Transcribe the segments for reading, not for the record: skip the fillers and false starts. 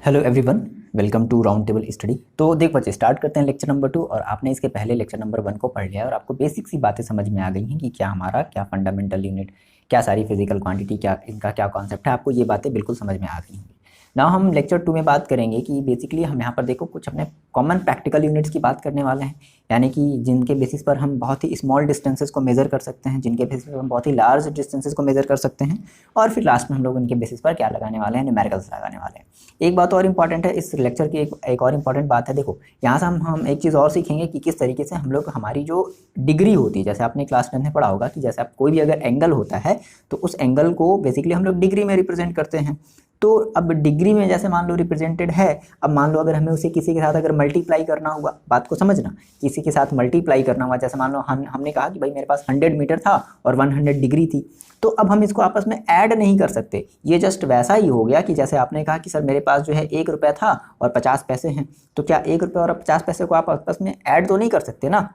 Hello everyone, welcome to Round Table Study. तो देख बच्चे, स्टार्ट करते हैं लेक्चर नंबर 2। और आपने इसके पहले लेक्चर नंबर 1 को पढ़ लिया है और आपको बेसिक सी बातें समझ में आ गई हैं कि क्या फंडामेंटल यूनिट, क्या सारी फिजिकल क्वांटिटी, क्या इनका क्या कॉन्सेप्ट है। आपको ये बातें बिल्कुल समझ में आ गई हैं। ना हम लेक्चर 2 में बात करेंगे कि बेसिकली हम यहाँ पर देखो कुछ अपने कॉमन प्रैक्टिकल यूनिट्स की बात करने वाले हैं, यानी कि जिनके बेसिस पर हम बहुत ही स्मॉल डिस्टेंसेस को मेज़र कर सकते हैं, जिनके बेसिस पर हम बहुत ही लार्ज डिस्टेंसेस को मेज़र कर सकते हैं। और फिर लास्ट में हम लोग उनके बेसिस पर क्या लगाने वाले हैं, न्यूमेरिकल्स लगाने वाले हैं। एक बात और इम्पॉर्टेंट है इस लेक्चर की, एक और इम्पॉर्टेंट बात है। देखो यहाँ से हम एक चीज़ और सीखेंगे कि किस तरीके से हम लोग हमारी जो डिग्री होती है, जैसे आपने क्लास 10 में पढ़ा होगा कि जैसे आप कोई भी अगर एंगल होता है तो उस एंगल को बेसिकली हम लोग डिग्री में रिप्रेजेंट करते हैं। तो अब डिग्री में जैसे मान लो रिप्रेजेंटेड है, अब मान लो अगर हमें उसे किसी के साथ अगर मल्टीप्लाई करना हुआ, बात को समझना, किसी के साथ मल्टीप्लाई करना हुआ, जैसे मान लो हमने कहा कि भाई मेरे पास 100 मीटर था और 100 डिग्री थी, तो अब हम इसको आपस में ऐड नहीं कर सकते। ये जस्ट वैसा ही हो गया कि जैसे आपने कहा कि सर मेरे पास जो है 1 रुपया था और 50 पैसे हैं, तो क्या 1 रुपये और 50 पैसे को आप आपस में ऐड तो नहीं कर सकते ना,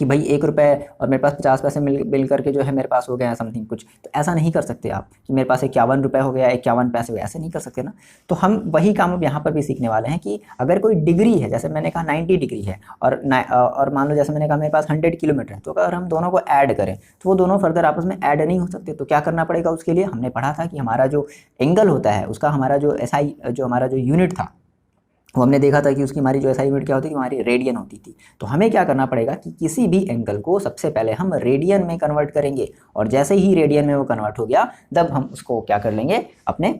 कि भाई 1 रुपये और मेरे पास 50 पैसे मिल करके जो है मेरे पास हो गया समथिंग कुछ। तो ऐसा नहीं कर सकते आप कि मेरे पास 51 रुपये हो गया, 51 पैसे हो गया, ऐसे नहीं कर सकते ना। तो हम वही काम अब यहाँ पर भी सीखने वाले हैं कि अगर कोई डिग्री है, जैसे मैंने कहा 90 डिग्री है और मान लो जैसे मैंने कहा मेरे पास 100 किलोमीटर है, तो अगर हम दोनों को ऐड करें तो वो दोनों फर्दर आपस में ऐड नहीं हो सकते। तो क्या करना पड़ेगा उसके लिए, हमने पढ़ा था कि हमारा जो एंगल होता है उसका हमारा जो एसआई जो हमारा जो यूनिट था वो हमने देखा था कि उसकी हमारी जो एसआई यूनिट क्या होती थी, हमारी रेडियन होती थी। तो हमें क्या करना पड़ेगा कि किसी भी एंगल को सबसे पहले हम रेडियन में कन्वर्ट करेंगे, और जैसे ही रेडियन में वो कन्वर्ट हो गया तब हम उसको क्या कर लेंगे, अपने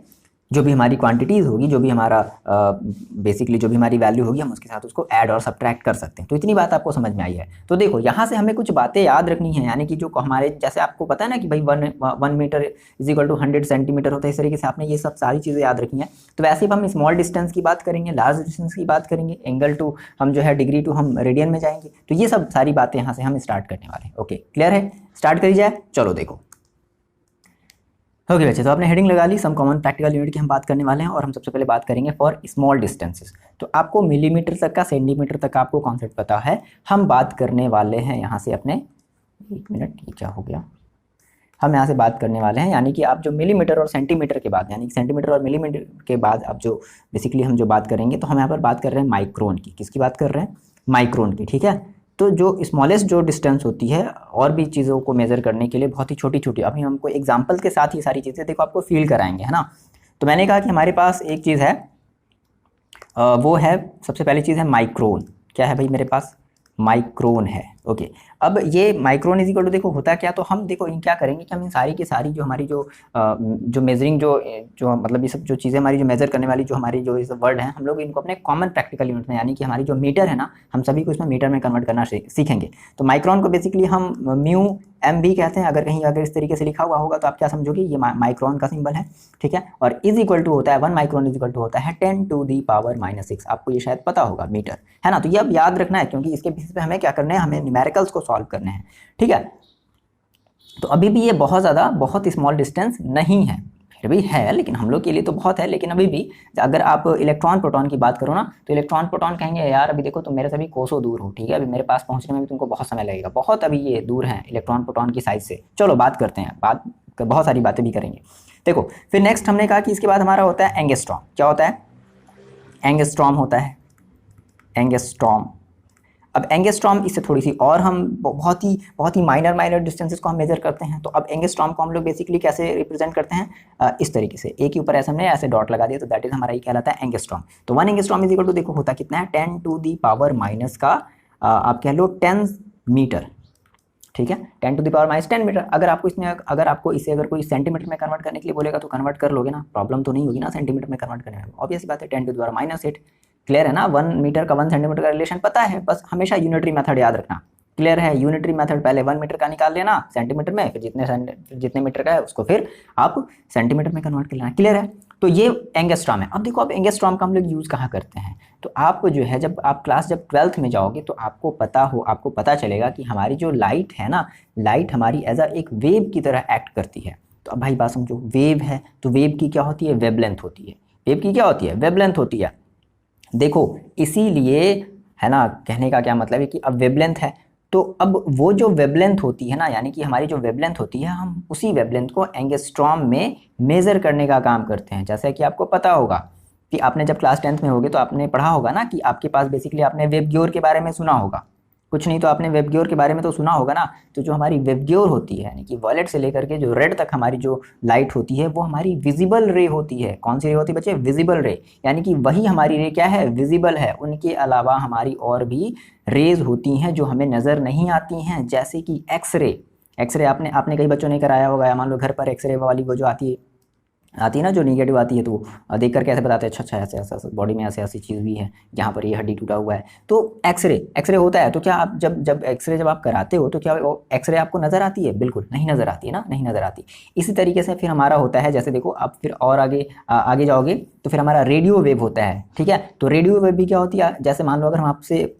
जो भी हमारी क्वांटिटीज़ होगी, जो भी हमारा बेसिकली जो भी हमारी वैल्यू होगी, हम उसके साथ उसको ऐड और सब्ट्रैक्ट कर सकते हैं। तो इतनी बात आपको समझ में आई है। तो देखो यहाँ से हमें कुछ बातें याद रखनी है, यानी कि जो हमारे जैसे आपको पता है ना कि भाई 1 metre is equal to 100 centimetre होता है, इस तरीके से आपने ये सब सारी चीज़ें याद रखनी है। तो वैसे ही हम स्मॉल डिस्टेंस की बात करेंगे, लार्ज डिस्टेंस की बात करेंगे, एंगल टू हम जो है डिग्री टू हम रेडियन में जाएंगे। तो ये सब सारी बातें यहाँ से हम स्टार्ट करने वाले हैं। ओके, क्लियर है? स्टार्ट करी जाए, चलो देखो। ओके बच्चे, तो आपने हेडिंग लगा ली, सम कॉमन प्रैक्टिकल यूनिट की हम बात करने वाले हैं। और हम सबसे पहले बात करेंगे फॉर स्मॉल डिस्टेंसेस। तो आपको मिलीमीटर तक का, सेंटीमीटर तक का आपको कॉन्सेप्ट पता है। हम बात करने वाले हैं यहाँ से अपने, एक मिनट, ये क्या हो गया, हम यहाँ से बात करने वाले हैं, यानी कि आप जो मिलीमीटर और सेंटीमीटर के बाद, यानी कि सेंटीमीटर और मिलीमीटर के बाद अब जो बेसिकली हम जो बात करेंगे, तो हम यहाँ पर बात कर रहे हैं माइक्रोन की। किसकी बात कर रहे हैं? माइक्रोन की, ठीक है। तो जो स्मॉलेस्ट जो डिस्टेंस होती है और भी चीज़ों को मेज़र करने के लिए बहुत ही छोटी छोटी, अभी हमको एग्जांपल के साथ ही सारी चीज़ें देखो आपको फील कराएंगे, है ना। तो मैंने कहा कि हमारे पास एक चीज़ है, वो है, सबसे पहली चीज़ है माइक्रोन। क्या है भाई मेरे पास? माइक्रोन है। ओके, अब ये माइक्रोन इज इक्वल टू, देखो होता क्या, तो हम देखो इन क्या करेंगे कि हम इन सारी की सारी जो हमारी जो मेजरिंग जो मतलब ये सब जो चीज़ें हमारी जो मेजर करने वाली जो हमारी जो इस वर्ड हैं, हम लोग इनको अपने कॉमन प्रैक्टिकल यूनिट में, यानी कि हमारी जो मीटर है ना, हम सभी को इसमें मीटर में कन्वर्ट करना सीखेंगे। तो माइक्रोन को बेसिकली हम म्यू एम भी कहते हैं। अगर कहीं अगर इस तरीके से लिखा हुआ होगा तो आप क्या समझोगे, ये माइक्रोन का सिंबल है, ठीक है। और इज इक्वल टू होता है 1 माइक्रोन इज इक्वल टू होता है 10 टू दी पावर -6। आपको ये शायद पता होगा, मीटर, है ना। तो ये अब याद रखना है, क्योंकि इसके बेसिस पे हमें क्या करना है, हमें न्यूमेरिकल्स को सॉल्व करने हैं, ठीक है। तो अभी भी ये बहुत स्मॉल डिस्टेंस नहीं है, फिर भी है, लेकिन हम लोग के लिए तो बहुत है। लेकिन अभी भी अगर आप इलेक्ट्रॉन प्रोटॉन की बात करो ना, तो इलेक्ट्रॉन प्रोटॉन कहेंगे यार अभी देखो तुम मेरे से भी कोसों दूर हो, ठीक है, अभी मेरे पास पहुंचने में भी तुमको बहुत समय लगेगा, बहुत अभी ये दूर है इलेक्ट्रॉन प्रोटॉन की साइज से। चलो बात करते हैं, बहुत सारी बातें भी करेंगे। देखो फिर नेक्स्ट हमने कहा कि इसके बाद हमारा होता है एंगस्ट्रॉम। क्या होता है? एंगस्ट्रॉम होता है, एंगस्ट्रॉम। अब एंगस्ट्रॉम, इससे थोड़ी सी और हम बहुत ही माइनर डिस्टेंसेस को हम मेजर करते हैं। तो अब एंगस्ट्रॉम को हम लोग बेसिकली कैसे रिप्रेजेंट करते हैं, इस तरीके से, एक के ऊपर ऐसे हमने ऐसे डॉट लगा दिया, तो दैट इज हमारा ये कहलाता है एंगस्ट्रॉम। तो 1 एंगस्ट्रॉम इज इक्वल टू, देखो होता कितना है, 10 टू दी पावर माइनस का आप कह लो 10 मीटर, ठीक है, 10 टू दी पावर -10 मीटर। अगर आपको इसे अगर कोई सेंटीमीटर में कन्वर्ट करने के लिए बोलेगा तो कन्वर्ट कर लोगे ना, प्रॉब्लम तो नहीं होगी ना सेंटीमीटर में कन्वर्ट करने में। ऑब्वियस बात है, 10 टू दी पावर -8, क्लियर है ना। 1 मीटर का 1 सेंटीमीटर का रिलेशन पता है, बस हमेशा यूनिटरी मेथड याद रखना, क्लियर है। यूनिटरी मेथड, पहले 1 मीटर का निकाल लेना सेंटीमीटर में, फिर जितने मीटर का है उसको फिर आप सेंटीमीटर में कन्वर्ट कर लेना, क्लियर है। तो ये एंगस्ट्रॉम है। अब देखो, अब एंगस्ट्रॉम का हम लोग यूज़ कहाँ करते हैं, तो आप जो है जब 12th में जाओगे तो आपको पता चलेगा कि हमारी जो लाइट है ना, लाइट हमारी एज एक वेव की तरह एक्ट करती है। तो अब भाई बात समझो, वेव है तो वेव की क्या होती है, वेवलेंथ होती है। वेव की क्या होती है, वेवलेंथ होती है। देखो इसीलिए, है ना, कहने का क्या मतलब है कि अब वेवलेंथ है, तो अब वो जो वेवलेंथ होती है ना, यानी कि हमारी जो वेवलेंथ होती है, हम उसी वेवलेंथ को एंगस्ट्रॉम में मेज़र करने का काम करते हैं। जैसे कि आपको पता होगा कि आपने जब क्लास 10th में होगे तो आपने पढ़ा होगा ना कि आपके पास बेसिकली आपने वेबग्योर के बारे में सुना होगा, कुछ नहीं तो आपने वेबग्योर के बारे में तो सुना होगा ना। तो जो हमारी वेबग्योर होती है यानी कि वॉलेट से लेकर के जो रेड तक हमारी जो लाइट होती है वो हमारी विजिबल रे होती है। कौन सी रे होती है बच्चे? विजिबल रे, यानी कि वही हमारी रे क्या है? विजिबल है। उनके अलावा हमारी और भी रेज होती हैं जो हमें नज़र नहीं आती हैं, जैसे कि एक्सरे। एक्सरे आपने कई बच्चों ने कराया होगा, मान लो घर पर एक्सरे वाली वो जो आती है ना, जो निगेटिव आती है, तो देख कर कैसे बताते हैं अच्छा ऐसे ऐसे बॉडी में ऐसे ऐसी चीज़ भी है, यहाँ पर ये हड्डी टूटा हुआ है। तो एक्सरे होता है। तो क्या आप जब एक्सरे जब आप कराते हो तो क्या एक्सरे आपको नज़र आती है? बिल्कुल नहीं नज़र आती है ना, नहीं नज़र आती। इसी तरीके से फिर हमारा होता है, जैसे देखो आप फिर और आगे जाओगे तो फिर हमारा रेडियो वेव होता है, ठीक है। तो रेडियो वेव भी क्या होती है? जैसे मान लो अगर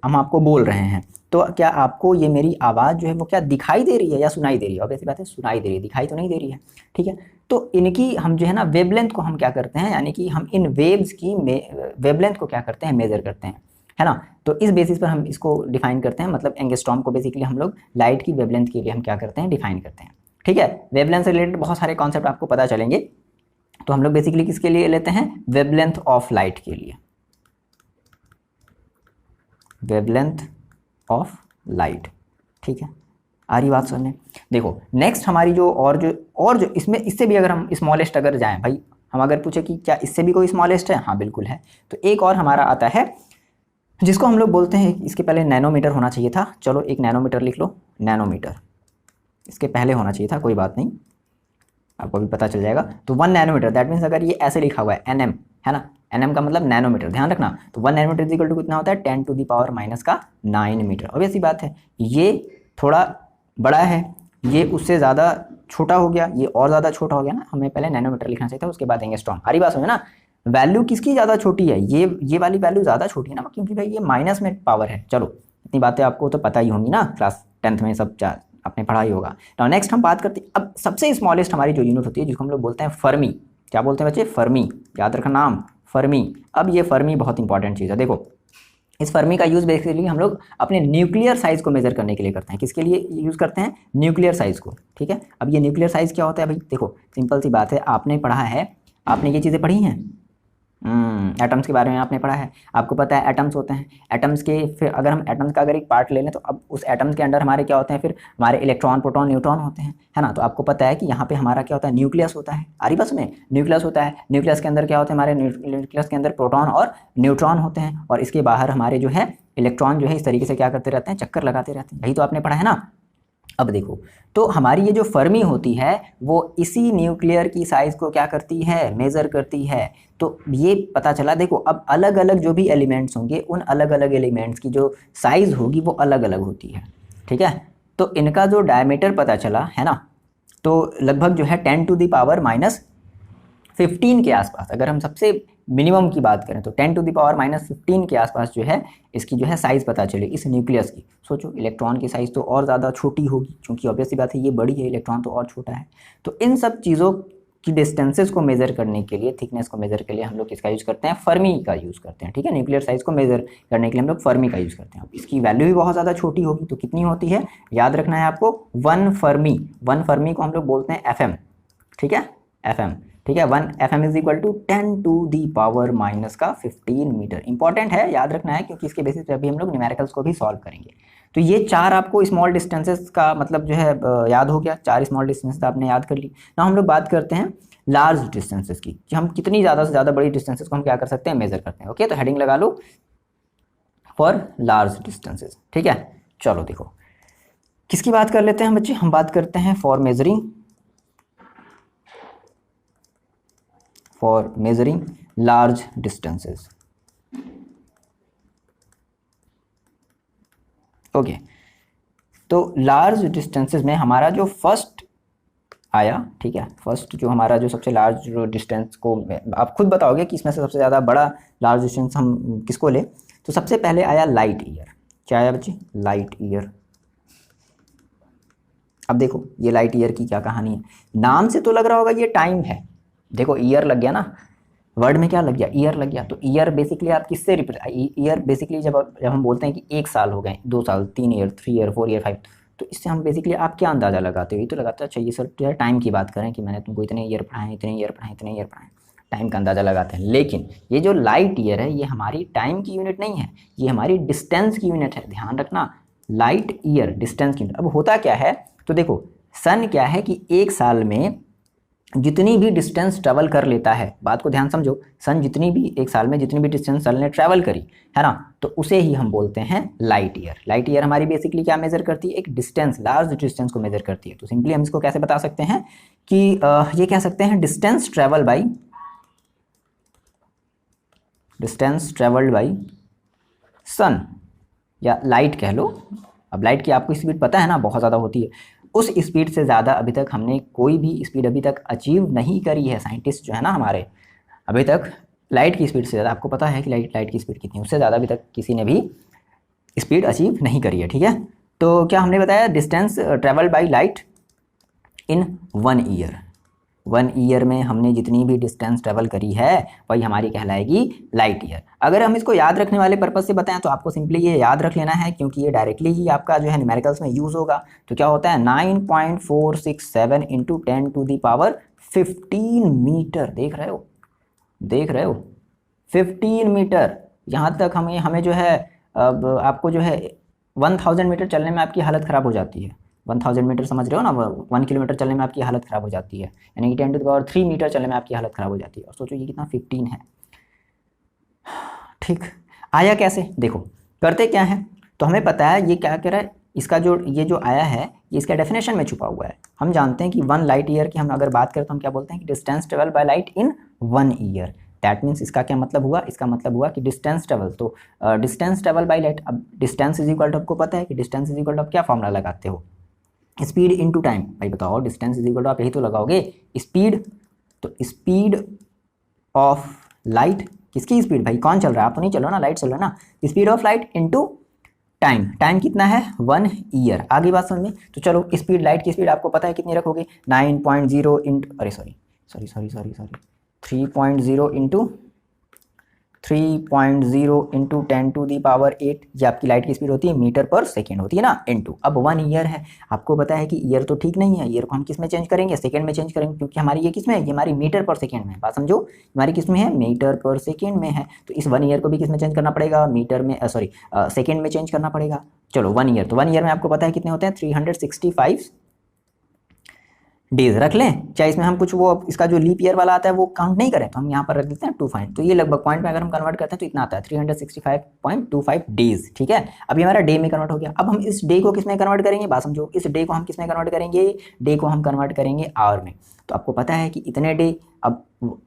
हम आपको बोल रहे हैं तो क्या आपको ये मेरी आवाज़ जो है वो क्या दिखाई दे रही है या सुनाई दे रही है? ऑब्वियसली बात है सुनाई दे रही है, दिखाई तो नहीं दे रही है, ठीक है। तो इनकी हम जो है ना वेवलेंथ को हम क्या करते हैं, यानी कि हम इन वेव्स की वेवलेंथ को क्या करते हैं? मेजर करते हैं, है ना। तो इस बेसिस पर हम इसको डिफाइन करते हैं, मतलब एंगस्ट्रॉम को बेसिकली हम लोग लाइट की वेवलेंथ के लिए हम क्या करते हैं? डिफाइन करते हैं, ठीक है। वेवलेंथ से रिलेटेड बहुत सारे कॉन्सेप्ट आपको पता चलेंगे। तो हम लोग बेसिकली किसके लिए लेते हैं? वेवलेंथ ऑफ लाइट के लिए, वेवलेंथ ऑफ लाइट, ठीक है। आ रही बात सुनने? देखो नेक्स्ट हमारी जो इसमें इससे भी अगर हम स्मॉलेस्ट अगर जाएं भाई, हम अगर पूछे कि क्या इससे भी कोई स्मॉलेस्ट है? हाँ बिल्कुल है। तो एक और हमारा आता है जिसको हम लोग बोलते हैं, इसके पहले नैनोमीटर होना चाहिए था, चलो एक नैनोमीटर लिख लो, नैनोमीटर इसके पहले होना चाहिए था, कोई बात नहीं, आपको भी पता चल जाएगा। तो 1 नैनोमीटर, दैट मीन्स अगर ये ऐसे लिखा हुआ है nm, है ना, nm का मतलब नैनोमीटर, ध्यान रखना। तो 1 नैनोमीटर इज इक्वल टू कितना होता है? 10 टू द पावर माइनस का 9 मीटर। ऑब्वियस सी बात है ये थोड़ा बड़ा है, ये उससे ज़्यादा छोटा हो गया, ये और ज़्यादा छोटा हो गया ना, हमें पहले नैनोमीटर लिखना चाहिए था, उसके बाद एंगस्ट्रॉम। हरी बात समझे ना, वैल्यू किसकी ज़्यादा छोटी है? ये वाली वैल्यू ज़्यादा छोटी है ना, क्योंकि भाई ये माइनस में पावर है। चलो इतनी बातें आपको तो पता ही होंगी ना, क्लास 10th में सब आपने पढ़ा ही होगा। तो नेक्स्ट हम बात करते हैं अब सबसे स्मॉलेस्ट हमारी जो यूनिट होती है जिसको हम लोग बोलते हैं फर्मी। क्या बोलते हैं बच्चे? फर्मी, याद रखना नाम फर्मी। अब ये फर्मी बहुत इंपॉर्टेंट चीज़ है। देखो इस फर्मी का यूज़ बेसिकली हम लोग अपने न्यूक्लियर साइज़ को मेजर करने के लिए करते हैं। किसके लिए यूज़ करते हैं? न्यूक्लियर साइज़ को, ठीक है। अब ये न्यूक्लियर साइज़ क्या होता है भाई? देखो सिंपल सी बात है, आपने पढ़ा है, आपने ये चीज़ें पढ़ी हैं, एटम्स के बारे में आपने पढ़ा है, आपको पता है एटम्स होते हैं। एटम्स के फिर अगर हम एटम्स का अगर एक पार्ट ले लें तो अब उस एटम्स के अंदर हमारे क्या होते हैं? फिर हमारे इलेक्ट्रॉन, प्रोटॉन, न्यूट्रॉन होते हैं, है ना। तो आपको पता है कि यहाँ पे हमारा क्या होता है? न्यूक्लियस होता है। आ रही बस में न्यूक्लियस होता है। न्यूक्लियस के अंदर क्या होता है? हमारे न्यूक्लियस के अंदर प्रोटॉन और न्यूट्रॉन होते हैं, और इसके बाहर हमारे जो है इलेक्ट्रॉन जो है इस तरीके से क्या करते रहते हैं? चक्कर लगाते रहते हैं। यही तो आपने पढ़ा है ना। अब देखो तो हमारी ये जो फर्मी होती है वो इसी न्यूक्लियर की साइज़ को क्या करती है? मेज़र करती है। तो ये पता चला, देखो अब अलग अलग जो भी एलिमेंट्स होंगे उन अलग अलग एलिमेंट्स की जो साइज़ होगी वो अलग अलग होती है, ठीक है। तो इनका जो डायमीटर पता चला है ना, तो लगभग जो है 10 टू द पावर माइनस 15 के आसपास, अगर हम सबसे मिनिमम की बात करें तो 10 टू द पावर माइनस 15 के आसपास जो है इसकी जो है साइज़ पता चले इस न्यूक्लियस की। सोचो इलेक्ट्रॉन की साइज़ तो और ज़्यादा छोटी होगी, क्योंकि ऑब्वियसली बात है ये बड़ी है, इलेक्ट्रॉन तो और छोटा है। तो इन सब चीज़ों की डिस्टेंसेस को मेज़र करने के लिए, थिकनेस को मेज़र के लिए हम लोग किसका यूज़ करते हैं? फर्मी का यूज़ करते हैं, ठीक है। न्यूक्लियर साइज़ को मेज़र करने के लिए हम लोग फर्मी का यूज़ करते हैं। अब इसकी वैल्यू भी बहुत ज़्यादा छोटी होगी, तो कितनी होती है? याद रखना है आपको, 1 फर्मी। 1 फर्मी को हम लोग बोलते हैं FM, ठीक है, FM, ठीक है। 1 FM is equal to 10 to the power minus का 15 मीटर। इंपॉर्टेंट है, याद रखना है, क्योंकि इसके बेसिस पे अभी हम लोग न्यूमेरिकल्स को भी सॉल्व करेंगे। तो ये 4 आपको स्मॉल डिस्टेंसेस का मतलब जो है याद हो गया, 4 स्मॉल डिस्टेंसेस आपने याद कर ली ना। हम लोग बात करते हैं लार्ज डिस्टेंसेस की, कि हम कितनी ज़्यादा से ज़्यादा बड़ी डिस्टेंसेस को हम क्या कर सकते हैं? मेजर करते हैं। ओके, तो हेडिंग लगा लो फॉर लार्ज डिस्टेंसेस, ठीक है। चलो देखो किसकी बात कर लेते हैं बच्चे, हम बात करते हैं for measuring large distances. Okay, तो लार्ज डिस्टेंसेस में हमारा जो फर्स्ट आया, ठीक है, फर्स्ट जो हमारा जो सबसे लार्ज जो डिस्टेंस को आप खुद बताओगे कि इसमें से सबसे ज़्यादा बड़ा लार्ज डिस्टेंस हम किसको ले। तो सबसे पहले आया लाइट ईयर। क्या आया बच्चे? Light year. अब देखो ये लाइट ईयर की क्या कहानी है, नाम से तो लग रहा होगा ये टाइम है। देखो ईयर लग गया ना, वर्ड में क्या लग गया? ईयर लग गया। तो ईयर बेसिकली आप किससे ईयर बेसिकली जब हम बोलते हैं कि 1 साल हो गए, 2 साल, 3 ईयर, 3 ईयर, 4 ईयर, 5, तो इससे हम बेसिकली आप क्या अंदाज़ा लगाते हो? ये तो लगाते हैं अच्छा ये सर टाइम की बात करें कि मैंने तुमको इतने ईयर पढ़ाए, इतने ईयर पढ़ाए, इतने ईयर पढ़ाए। टाइम का अंदाज़ा लगाते हैं। लेकिन ये जो लाइट ईयर है ये हमारी टाइम की यूनिट नहीं है, ये हमारी डिस्टेंस की यूनिट है। ध्यान रखना, लाइट ईयर डिस्टेंस की यूनिट। अब होता क्या है, तो देखो सन क्या है कि एक साल में जितनी भी डिस्टेंस ट्रैवल कर लेता है, बात को ध्यान समझो, सन जितनी भी एक साल में जितनी भी डिस्टेंस सन ने ट्रैवल करी है ना, तो उसे ही हम बोलते हैं लाइट ईयर। लाइट ईयर हमारी बेसिकली क्या मेजर करती है, एक डिस्टेंस, लार्ज डिस्टेंस को मेजर करती है। तो सिंपली हम इसको कैसे बता सकते हैं कि ये कह सकते हैं डिस्टेंस ट्रैवल्ड बाई सन, या लाइट कह लो। अब लाइट की आपको स्पीड पता है ना, बहुत ज़्यादा होती है। उस स्पीड से ज़्यादा अभी तक हमने कोई भी स्पीड अभी तक अचीव नहीं करी है। साइंटिस्ट जो है ना हमारे, अभी तक लाइट की स्पीड से ज़्यादा, आपको पता है कि लाइट की स्पीड कितनी है, उससे ज़्यादा अभी तक किसी ने भी स्पीड अचीव नहीं करी है। ठीक है, तो क्या हमने बताया, distance travel by light in 1 year. 1 year में हमने जितनी भी डिस्टेंस ट्रेवल करी है वही हमारी कहलाएगी लाइट ईयर। अगर हम इसको याद रखने वाले पर्पज से बताएं तो आपको सिंपली ये याद रख लेना है, क्योंकि ये डायरेक्टली ही आपका जो है न्यूमेरिकल्स में यूज़ होगा। तो क्या होता है, 9.467 इंटू 10⁻15 मीटर। देख रहे हो 15 मीटर। यहाँ तक हमें जो है, अब आपको जो है 1000 मीटर चलने में आपकी हालत ख़राब हो जाती है। 1000 मीटर समझ रहे हो ना, 1 किलोमीटर चलने में आपकी हालत ख़राब हो जाती है, यानी कि 10⁻3 मीटर चलने में आपकी हालत ख़राब हो जाती है। और सोचो ये कितना 15 है। ठीक, आया कैसे, देखो करते क्या है, तो हमें पता है ये क्या कह रहा है, इसका ये जो आया है ये इसका डेफिनेशन में छुपा हुआ है। हम जानते हैं कि 1 लाइट ईयर की हम अगर बात करें तो हम क्या बोलते हैं कि distance travel by light in 1 year. That means इसका क्या मतलब हुआ, इसका मतलब हुआ कि डिस्टेंस ट्रेवल, तो डिस्टेंस ट्रेवल बाय लाइट। अब डिस्टेंस इज इक्वल टू, आपको पता है कि डिस्टेंस इज इक्वल टू आप क्या फॉर्मूला लगाते हो, स्पीड इनटू टाइम। भाई बताओ, डिस्टेंस इज इक्वल टू आप यही तो लगाओगे, स्पीड। तो स्पीड ऑफ लाइट, किसकी स्पीड, भाई कौन चल रहा है, आप तो नहीं चल रहे ना, लाइट चल रहा है ना। Speed of light into time, time कितना है 1 ईयर। आगे बात समझ में, तो चलो स्पीड, लाइट की स्पीड आपको पता है कितनी रखोगे, 9.0 इंटू, अरे सॉरी 3.0 इंटू 10⁸ ये आपकी लाइट की स्पीड होती है, मीटर पर सेकेंड होती है ना, इनटू। अब 1 ईयर है, आपको पता है कि ईयर तो ठीक नहीं है, ईयर को हम किस में चेंज करेंगे, सेकेंड में चेंज करेंगे, क्योंकि हमारी ये किस में है, ये हमारी मीटर पर सेकेंड में है। बात समझो, हमारी किस में है, मीटर पर सेकेंड में है। तो इस 1 ईयर को भी किस में चेंज करना पड़ेगा, मीटर में, सॉरी सेकेंड में चेंज करना पड़ेगा। चलो 1 ईयर, तो 1 ईयर में आपको पता है कितने होते हैं, 365 डेज रख लें, चाहे इसमें हम कुछ वो इसका जो लीप ईयर वाला आता है वो काउंट नहीं करें, तो हम यहाँ पर रख देते हैं 2 तो ये लगभग पॉइंट में अगर हम कन्वर्ट करते हैं तो इतना आता है 365.25 डेज। ठीक है, अभी हमारा डे में कन्वर्ट हो गया। अब हम इस डे को किस में कन्वर्ट करेंगे, बात समझो, इस डे को हम किस में कन्वर्ट करेंगे, डे को हम कन्वर्ट करेंगे आवर में। तो आपको पता है कि इतने डे, अब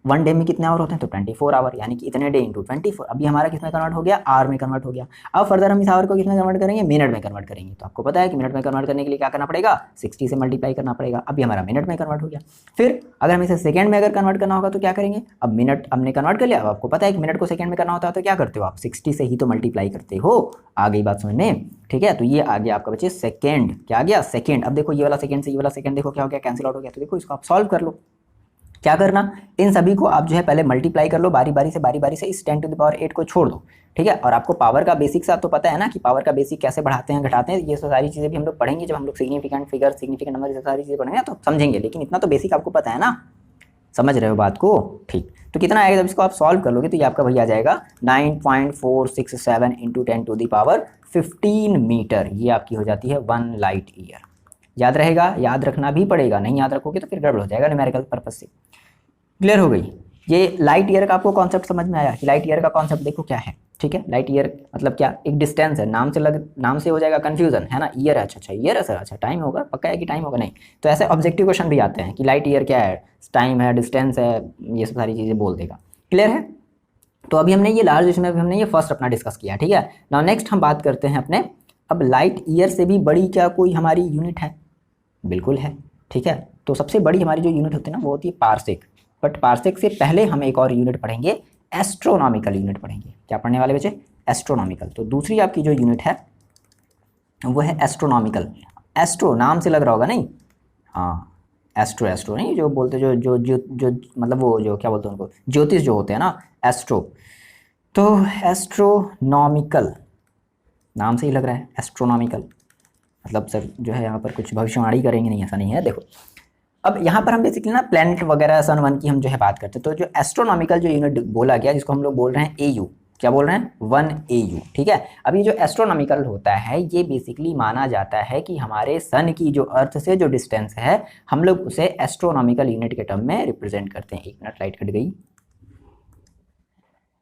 1 डे में कितने आवर होते हैं, तो 24 आवर, यानी कि इतने डे इंटू 24। अभी हमारा किस में कन्वर्ट हो गया, आवर में कन्वर्ट हो गया। अब फर्दर हम इस आवर को किस में कन्वर्ट करेंगे, मिनट में कन्वर्ट करेंगे। तो आपको पता है कि मिनट में कन्वर्ट करने के लिए क्या करना पड़ेगा, 60 से मल्टीप्लाई करना पड़ेगा। अभी हमारा मिनट में कन्वर्ट हो गया। फिर अगर हम इसे सेकंड में अगर कन्वर्ट करना होगा तो क्या करेंगे, अब मिनट हमने कन्वर्ट कर लिया। अब आपको पता है कि मिनट को सेकंड में करना होता है तो क्या करते हो आप, 60 से ही तो मल्टीप्लाई करते हो। आ गई बात समझ में, ठीक है। तो ये आ गया आपका बच्चे सेकंड, क्या आ गया, सेकंड। अब देखो ये वाला सेकंड से ये वाला सेकंड देखो क्या हो गया, कैंसिल आउट हो गया। तो देखो इसको आप सॉल्व कर लो। क्या करना, इन सभी को आप जो है पहले मल्टीप्लाई कर लो बारी बारी से इस 10⁸ को छोड़ दो। ठीक है, और आपको पावर का बेसिक सा तो पता है ना कि पावर का बेसिक कैसे बढ़ाते हैं घटाते हैं, ये सारी चीज़ें भी हम लोग पढ़ेंगे जब हम लोग सिग्निफिकेंट फिगर, सिग्निफिकेंट नंबर, ये सारी चीज़ें पढ़ेंगे तो समझेंगे। लेकिन इतना तो बेसिक आपको पता है ना, समझ रहे हो बात को, ठीक। तो कितना आएगा, जब इसको आप सॉल्व कर लोगे तो ये आपका भैया आ जाएगा 9.467 इंटू 10⁻15 मीटर। ये आपकी हो जाती है 1 लाइट ईयर। याद रहेगा, याद रखना भी पड़ेगा, नहीं याद रखोगे तो फिर गड़बड़ हो जाएगा न्यूमेरिकल पर्पज से। क्लियर हो गई, ये लाइट ईयर का आपको कॉन्सेप्ट समझ में आया कि लाइट ईयर का कॉन्सेप्ट देखो क्या है। ठीक है, लाइट ईयर मतलब क्या, एक डिस्टेंस है, नाम से हो जाएगा कंफ्यूजन है ना, ईयर है, अच्छा ईयर है सर, अच्छा टाइम होगा, पक्का है कि टाइम होगा, नहीं। तो ऐसे ऑब्जेक्टिव क्वेश्चन भी आते हैं कि लाइट ईयर क्या है, टाइम है, डिस्टेंस है, ये सब सारी चीज़ें बोल देगा। क्लियर है, तो अभी हमने ये लार्ज इसमें हमने ये फर्स्ट अपना डिस्कस किया। ठीक है, नाउ नेक्स्ट हम बात करते हैं अपने, अब लाइट ईयर से भी बड़ी क्या कोई हमारी यूनिट है, बिल्कुल है। ठीक है, तो सबसे बड़ी हमारी जो यूनिट होती है ना वो होती है पारसेक। बट पारसेक से पहले हम एक और यूनिट पढ़ेंगे, एस्ट्रोनॉमिकल यूनिट पढ़ेंगे। क्या पढ़ने वाले बच्चे, एस्ट्रोनॉमिकल। तो दूसरी आपकी जो यूनिट है वो है एस्ट्रोनॉमिकल। एस्ट्रो नाम से लग रहा होगा, नहीं, हाँ एस्ट्रो नहीं, जो बोलते जो जो जो जो मतलब वो जो क्या बोलते हैं उनको, ज्योतिष जो होते हैं ना, एस्ट्रो। तो एस्ट्रोनॉमिकल नाम से ही लग रहा है एस्ट्रोनॉमिकल, मतलब सर जो है यहाँ पर कुछ भविष्यवाणी करेंगे, नहीं ऐसा नहीं है। देखो अब यहाँ पर हम बेसिकली ना प्लैनेट वगैरह सन वन की हम जो है बात करते हैं, तो जो एस्ट्रोनॉमिकल जो यूनिट बोला गया जिसको हम लोग बोल रहे हैं AU, क्या बोल रहे हैं 1 AU, ठीक है। अब ये जो एस्ट्रोनॉमिकल होता है ये बेसिकली माना जाता है कि हमारे सन की जो अर्थ से जो डिस्टेंस है हम लोग उसे एस्ट्रोनॉमिकल यूनिट के टर्म में रिप्रेजेंट करते हैं। एक मिनट लाइट कट गई।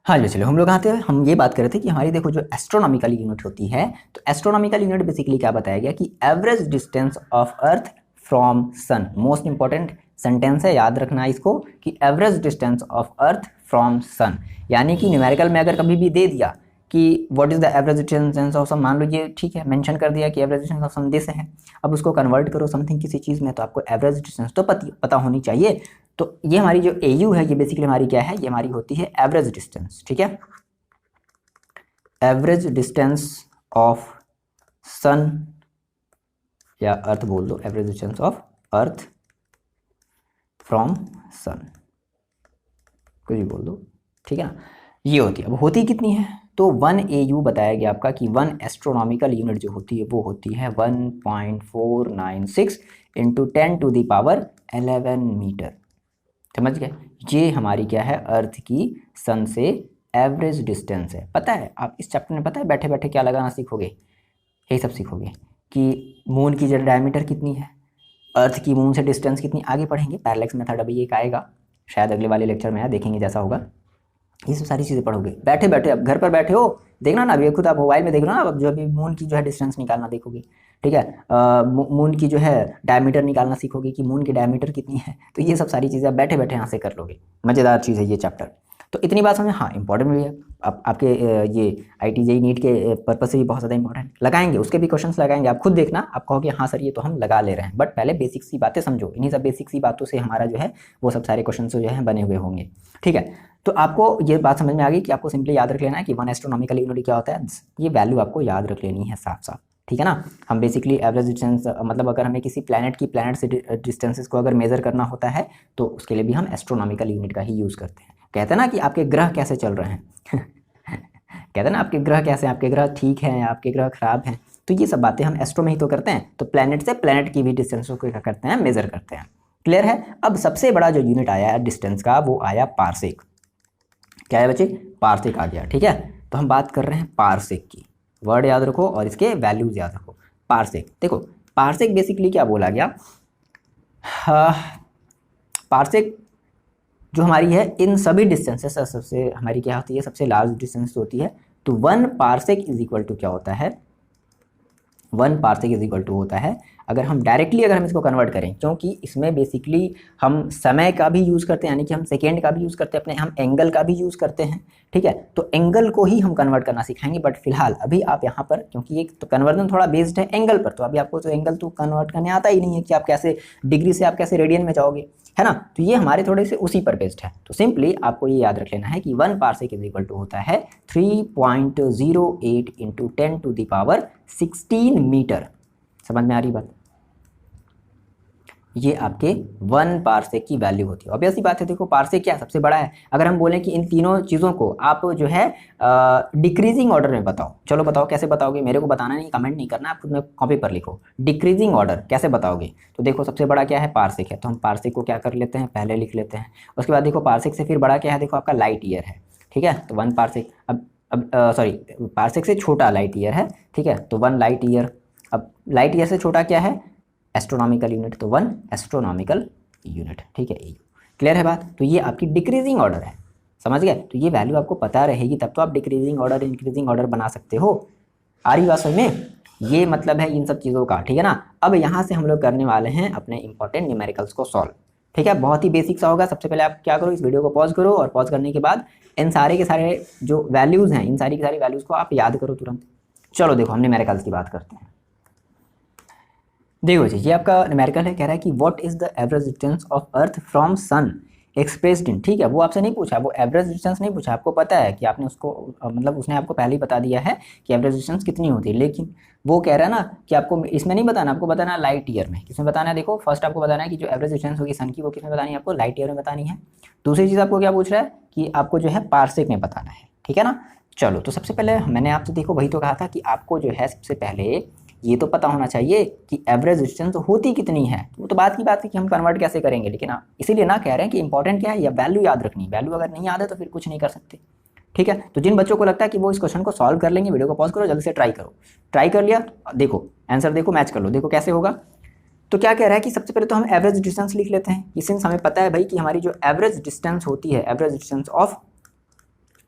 हाँ जी चलो हम लोग आते हैं, हम ये बात कर रहे थे कि हमारी देखो जो एस्ट्रोनॉमिकल यूनिट होती है, तो एस्ट्रोनॉमिकल यूनिट बेसिकली क्या बताया गया कि average distance of earth from sun. Most important sentence है, याद रखना इसको कि average distance of earth from sun, यानी कि न्यूमेरिकल में अगर कभी भी दे दिया कि what is the average distance of sun, मान लो ये ठीक है मेंशन कर दिया कि average distance of sun this है, अब उसको कन्वर्ट करो समथिंग किसी चीज़ में, तो आपको एवरेज डिस्टेंस तो पता होनी चाहिए। तो ये हमारी जो AU है ये बेसिकली हमारी क्या है, ये हमारी होती है एवरेज डिस्टेंस, ठीक है। एवरेज डिस्टेंस ऑफ सन या अर्थ बोल दो, average distance of earth from sun, कुछ भी बोल दो, ठीक है ना, ये होती है। अब होती कितनी है, तो 1 AU बताया गया आपका कि 1 एस्ट्रोनॉमिकल यूनिट जो होती है वो होती है 1.496 इंटू 10⁻11 मीटर, समझ गए। ये हमारी क्या है, अर्थ की सन से एवरेज डिस्टेंस है। पता है आप इस चैप्टर में, पता है बैठे बैठे क्या लगाना सीखोगे, यही सब सीखोगे कि मून की जो डायमीटर कितनी है, अर्थ की मून से डिस्टेंस कितनी, आगे पढ़ेंगे पैरेलैक्स मेथड, अभी एक आएगा शायद अगले वाले लेक्चर में, देखेंगे जैसा होगा, ये सब सारी चीज़ें पढ़ोगे बैठे बैठे। अब घर पर बैठे हो देखना ना, अभी खुद आप मोबाइल में देख लो ना, अब जो अभी मून की जो है डिस्टेंस निकालना देखोगे, ठीक है, मून की जो है डायमीटर निकालना सीखोगे कि मून की डायमीटर कितनी है, तो ये सब सारी चीज़ें आप बैठे बैठे यहाँ से कर लोगे। मज़ेदार चीज़ है ये चैप्टर, तो इतनी बात समझे। हाँ इंपॉर्टेंट भी है, आपके ये IIT JEE नीट के पर्पज से भी बहुत ज़्यादा इंपॉर्टेंट, लगाएंगे उसके भी क्वेश्चंस लगाएंगे, आप खुद देखना, आप कहोगे हाँ सर ये तो हम लगा ले रहे हैं, बट पहले बेसिक सी बातें समझो, इन्हीं सब बेसिक सी बातों से हमारा जो है वो सब सारे क्वेश्चन जो है बने हुए होंगे, ठीक है। तो आपको ये बात समझ में आ गई कि आपको सिंपली याद रख लेना है कि 1 एस्ट्रोनॉमिकल यूनिट क्या होता है, ये वैल्यू आपको याद रख लेनी है साफ साफ, ठीक है ना। हम बेसिकली एवरेज डिस्टेंस, मतलब अगर हमें किसी प्लैनेट से डिस्टेंसेस को अगर मेजर करना होता है तो उसके लिए भी हम एस्ट्रोनॉमिकल यूनिट का ही यूज़ करते हैं। कहते हैं ना कि आपके ग्रह कैसे चल रहे हैं कहते हैं ना आपके ग्रह कैसे हैं, आपके ग्रह ठीक हैं या आपके ग्रह खराब हैं, तो ये सब बातें हम एस्ट्रो में ही तो करते हैं। तो प्लैनेट से प्लैनेट की भी डिस्टेंसों को क्या करते हैं, मेजर करते हैं। क्लियर है। अब सबसे बड़ा जो यूनिट आया है डिस्टेंस का वो आया पारसेक। क्या है बच्चे, पारसेक आ गया, ठीक है। तो हम बात कर रहे हैं पारसेक की, वर्ड याद रखो और इसके वैल्यूज याद रखो। पारसेक, देखो पारसेक बेसिकली क्या बोला गया, पारसेक जो हमारी है इन सभी डिस्टेंसेस सबसे हमारी क्या होती है, सबसे लार्ज डिस्टेंस होती है। तो 1 पारसेक इज इक्वल टू क्या होता है, 1 पारसेक इज इक्वल टू होता है, अगर हम डायरेक्टली अगर हम इसको कन्वर्ट करें, क्योंकि इसमें बेसिकली हम समय का भी यूज़ करते हैं, यानी कि हम सेकेंड का भी यूज़ करते हैं, अपने हम एंगल का भी यूज़ करते हैं, ठीक है। तो एंगल को ही हम कन्वर्ट करना सिखाएंगे, बट फिलहाल अभी आप यहाँ पर, क्योंकि ये तो कन्वर्जन थोड़ा बेस्ड है एंगल पर, तो अभी आपको तो एंगल तो कन्वर्ट करने आता ही नहीं है कि आप कैसे डिग्री से आप कैसे रेडियन में जाओगे, है ना। तो ये हमारे थोड़े से उसी पर बेस्ड है। तो सिंपली आपको ये याद रख लेना है कि 1 पारसेक इज इक्वल टू होता है 3.08 इंटू 10⁻16 मीटर। समझ में आ रही बात, ये आपके 1 पारसेक की वैल्यू होती है। ऑब्वियस सी बात है, देखो पारसेक क्या सबसे बड़ा है। अगर हम बोलें कि इन तीनों चीज़ों को आप जो है डिक्रीजिंग ऑर्डर में बताओ, चलो बताओ कैसे बताओगे, मेरे को बताना नहीं, कमेंट नहीं करना, आप खुद में कॉपी पर लिखो डिक्रीजिंग ऑर्डर कैसे बताओगे। तो देखो सबसे बड़ा क्या है, पारसेक है, तो हम पारसेक को क्या कर लेते हैं, पहले लिख लेते हैं। उसके बाद देखो पारसेक से फिर बड़ा क्या है, देखो आपका लाइट ईयर है, ठीक है। तो 1 पारसेक, अब सॉरी पारसेक से छोटा लाइट ईयर है, ठीक है। तो 1 लाइट ईयर, अब लाइट ईयर से छोटा क्या है, एस्ट्रोनॉमिकल यूनिट, तो 1 एस्ट्रोनॉमिकल यूनिट, ठीक है। क्लियर है बात। तो ये आपकी डिक्रीजिंग ऑर्डर है, समझ गए। तो ये वैल्यू आपको पता रहेगी तब तो आप डिक्रीजिंग ऑर्डर इंक्रीजिंग ऑर्डर बना सकते हो। आ रही बात समझ में, ये मतलब है इन सब चीज़ों का, ठीक है ना। अब यहाँ से हम लोग करने वाले हैं अपने इंपॉर्टेंट न्यूमेरिकल्स को सॉल्व, ठीक है। बहुत ही बेसिक सा होगा। सबसे पहले आप क्या करो, इस वीडियो को पॉज करो और पॉज करने के बाद इन सारे के सारे जो वैल्यूज़ हैं, इन सारी की सारी वैल्यूज़ को आप याद करो तुरंत। चलो देखो हम न्यूमेरिकल्स की बात करते हैं। देखो जी, ये आपका न्यूमेरिकल है, कह रहा है कि what is the average distance of earth from sun expressed in, ठीक है। वो आपसे नहीं पूछा, वो एवरेज डिस्टेंस नहीं पूछा, आपको पता है कि आपने उसको मतलब उसने आपको पहले ही बता दिया है कि एवरेज डिस्टेंस कितनी होती है, लेकिन वो कह रहा है ना कि आपको इसमें नहीं बताना, आपको बताना है लाइट ईयर में। किसमें बताना है, देखो फर्स्ट आपको बताना है कि जो एवरेज डिस्टेंस होगी सन की वो किसमें बतानी है, आपको लाइट ईयर में बतानी है। दूसरी चीज़ आपको क्या पूछ रहा है कि आपको जो है पारसेक में बताना है, ठीक है ना। चलो तो सबसे पहले मैंने आपसे देखो वही तो कहा था कि आपको जो है सबसे पहले ये तो पता होना चाहिए कि एवरेज डिस्टेंस होती कितनी है। वो तो बात की बात है कि हम कन्वर्ट कैसे करेंगे, लेकिन हाँ इसीलिए ना कह रहे हैं कि इंपॉर्टेंट क्या है, या वैल्यू याद रखनी। वैल्यू अगर नहीं याद है तो फिर कुछ नहीं कर सकते। ठीक है, तो जिन बच्चों को लगता है कि वो इस क्वेश्चन को सॉल्व कर लेंगे, वीडियो को पॉज करो, जल्दी से ट्राई करो। ट्राई कर लिया, देखो आंसर देखो, मैच कर लो, देखो कैसे होगा। तो क्या कह रहा है कि सबसे पहले तो हम एवरेज डिस्टेंस लिख लेते हैं। ये सिंस हमें पता है भाई कि हमारी जो एवरेज डिस्टेंस होती है, एवरेज डिस्टेंस ऑफ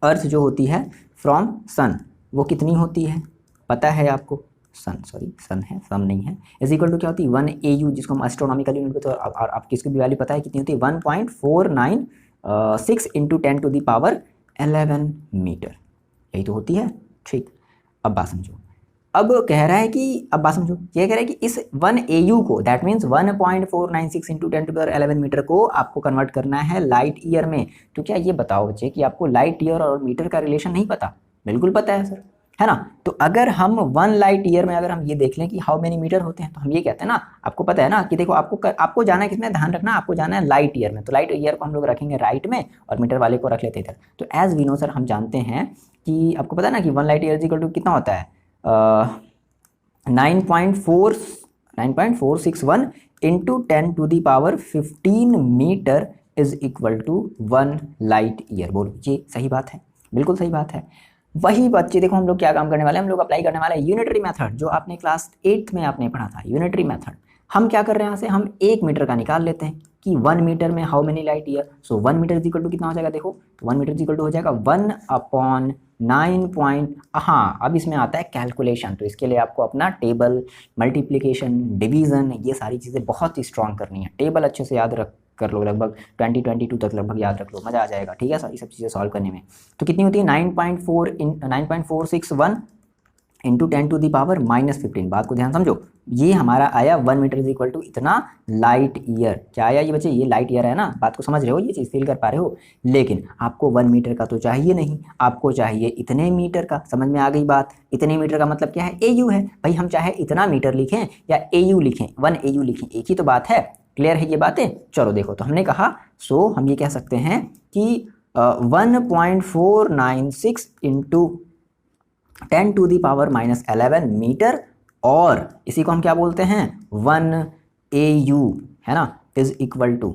अर्थ जो होती है फ्रॉम सन, वो कितनी होती है पता है आपको। सन है, सन नहीं है। इज इक्वल टू क्या होती है 1 AU, जिसको हम एस्ट्रोनॉमिकल यूनिट पे, तो आपकी इसकी भी वैल्यू पता है कितनी होती है 1.496 इंटू 10⁻11 मीटर, यही तो होती है। ठीक, अब बात समझो। अब कह रहा है कि, अब बात समझो, ये कह रहा है कि इस 1 AU को, दैट मीन्स 1.496 इंटू 10⁻11 मीटर को आपको कन्वर्ट करना है लाइट ईयर में। तो क्या ये बताओ बच्चे कि आपको लाइट ईयर और मीटर का रिलेशन नहीं पता? बिल्कुल पता है सर, है ना। तो अगर हम 1 लाइट ईयर में अगर हम ये देख लें कि हाउ मेनी मीटर होते हैं, तो हम ये कहते हैं ना, आपको पता है ना कि देखो आपको जाना है किसमें, ध्यान रखना, आपको जाना है लाइट ईयर में। तो लाइट ईयर को हम लोग रखेंगे राइट में और मीटर वाले को रख लेते इधर। तो एज वी नो सर, हम जानते हैं कि आपको पता है ना कि 1 लाइट ईयर इक्वल टू कितना होता है 9.461 into 10⁻15 metre is equal to 1 light year. बोलो ये सही बात है? बिल्कुल सही बात है। वही बच्चे देखो हम लोग क्या काम करने वाले हैं, हम लोग अप्लाई करने वाले हैं यूनिटरी मेथड, जो आपने क्लास 8th में आपने पढ़ा था, यूनिटरी मेथड। हम क्या कर रहे हैं, यहाँ से हम 1 मीटर का निकाल लेते हैं कि 1 मीटर में how many light year. So 1 metre is equal to कितना हो जाएगा, देखो तो 1 मीटर इज इक्वल टू हो जाएगा 1/9 हाँ, अब इसमें आता है कैलकुलेशन। तो इसके लिए आपको अपना टेबल, मल्टीप्लिकेशन, डिवीजन, ये सारी चीज़ें बहुत ही स्ट्रॉन्ग करनी है। टेबल अच्छे से याद रख कर लो, लगभग 2022 तक लगभग याद रख लो, मज़ा आ जाएगा। ठीक है सर, ये सब चीज़ें सॉल्व करने में। तो कितनी होती है 9.461 इंटू 10⁻15। बात को ध्यान समझो, ये हमारा आया 1 मीटर इज इक्वल टू इतना लाइट ईयर। क्या आया ये बच्चे, ये लाइट ईयर है ना। बात को समझ रहे हो, ये चीज़ फील कर पा रहे हो। लेकिन आपको 1 मीटर का तो चाहिए नहीं, आपको चाहिए इतने मीटर का। समझ में आ गई बात? इतने मीटर का मतलब क्या है, AU है भाई। हम चाहे इतना मीटर लिखें या AU लिखें, 1 AU लिखें, एक ही तो बात है। क्लियर है ये बातें? चलो देखो, तो हमने कहा सो हम ये कह सकते हैं कि 1.496 इंटू 10⁻11 मीटर, और इसी को हम क्या बोलते हैं 1 AU, है ना, इज इक्वल टू।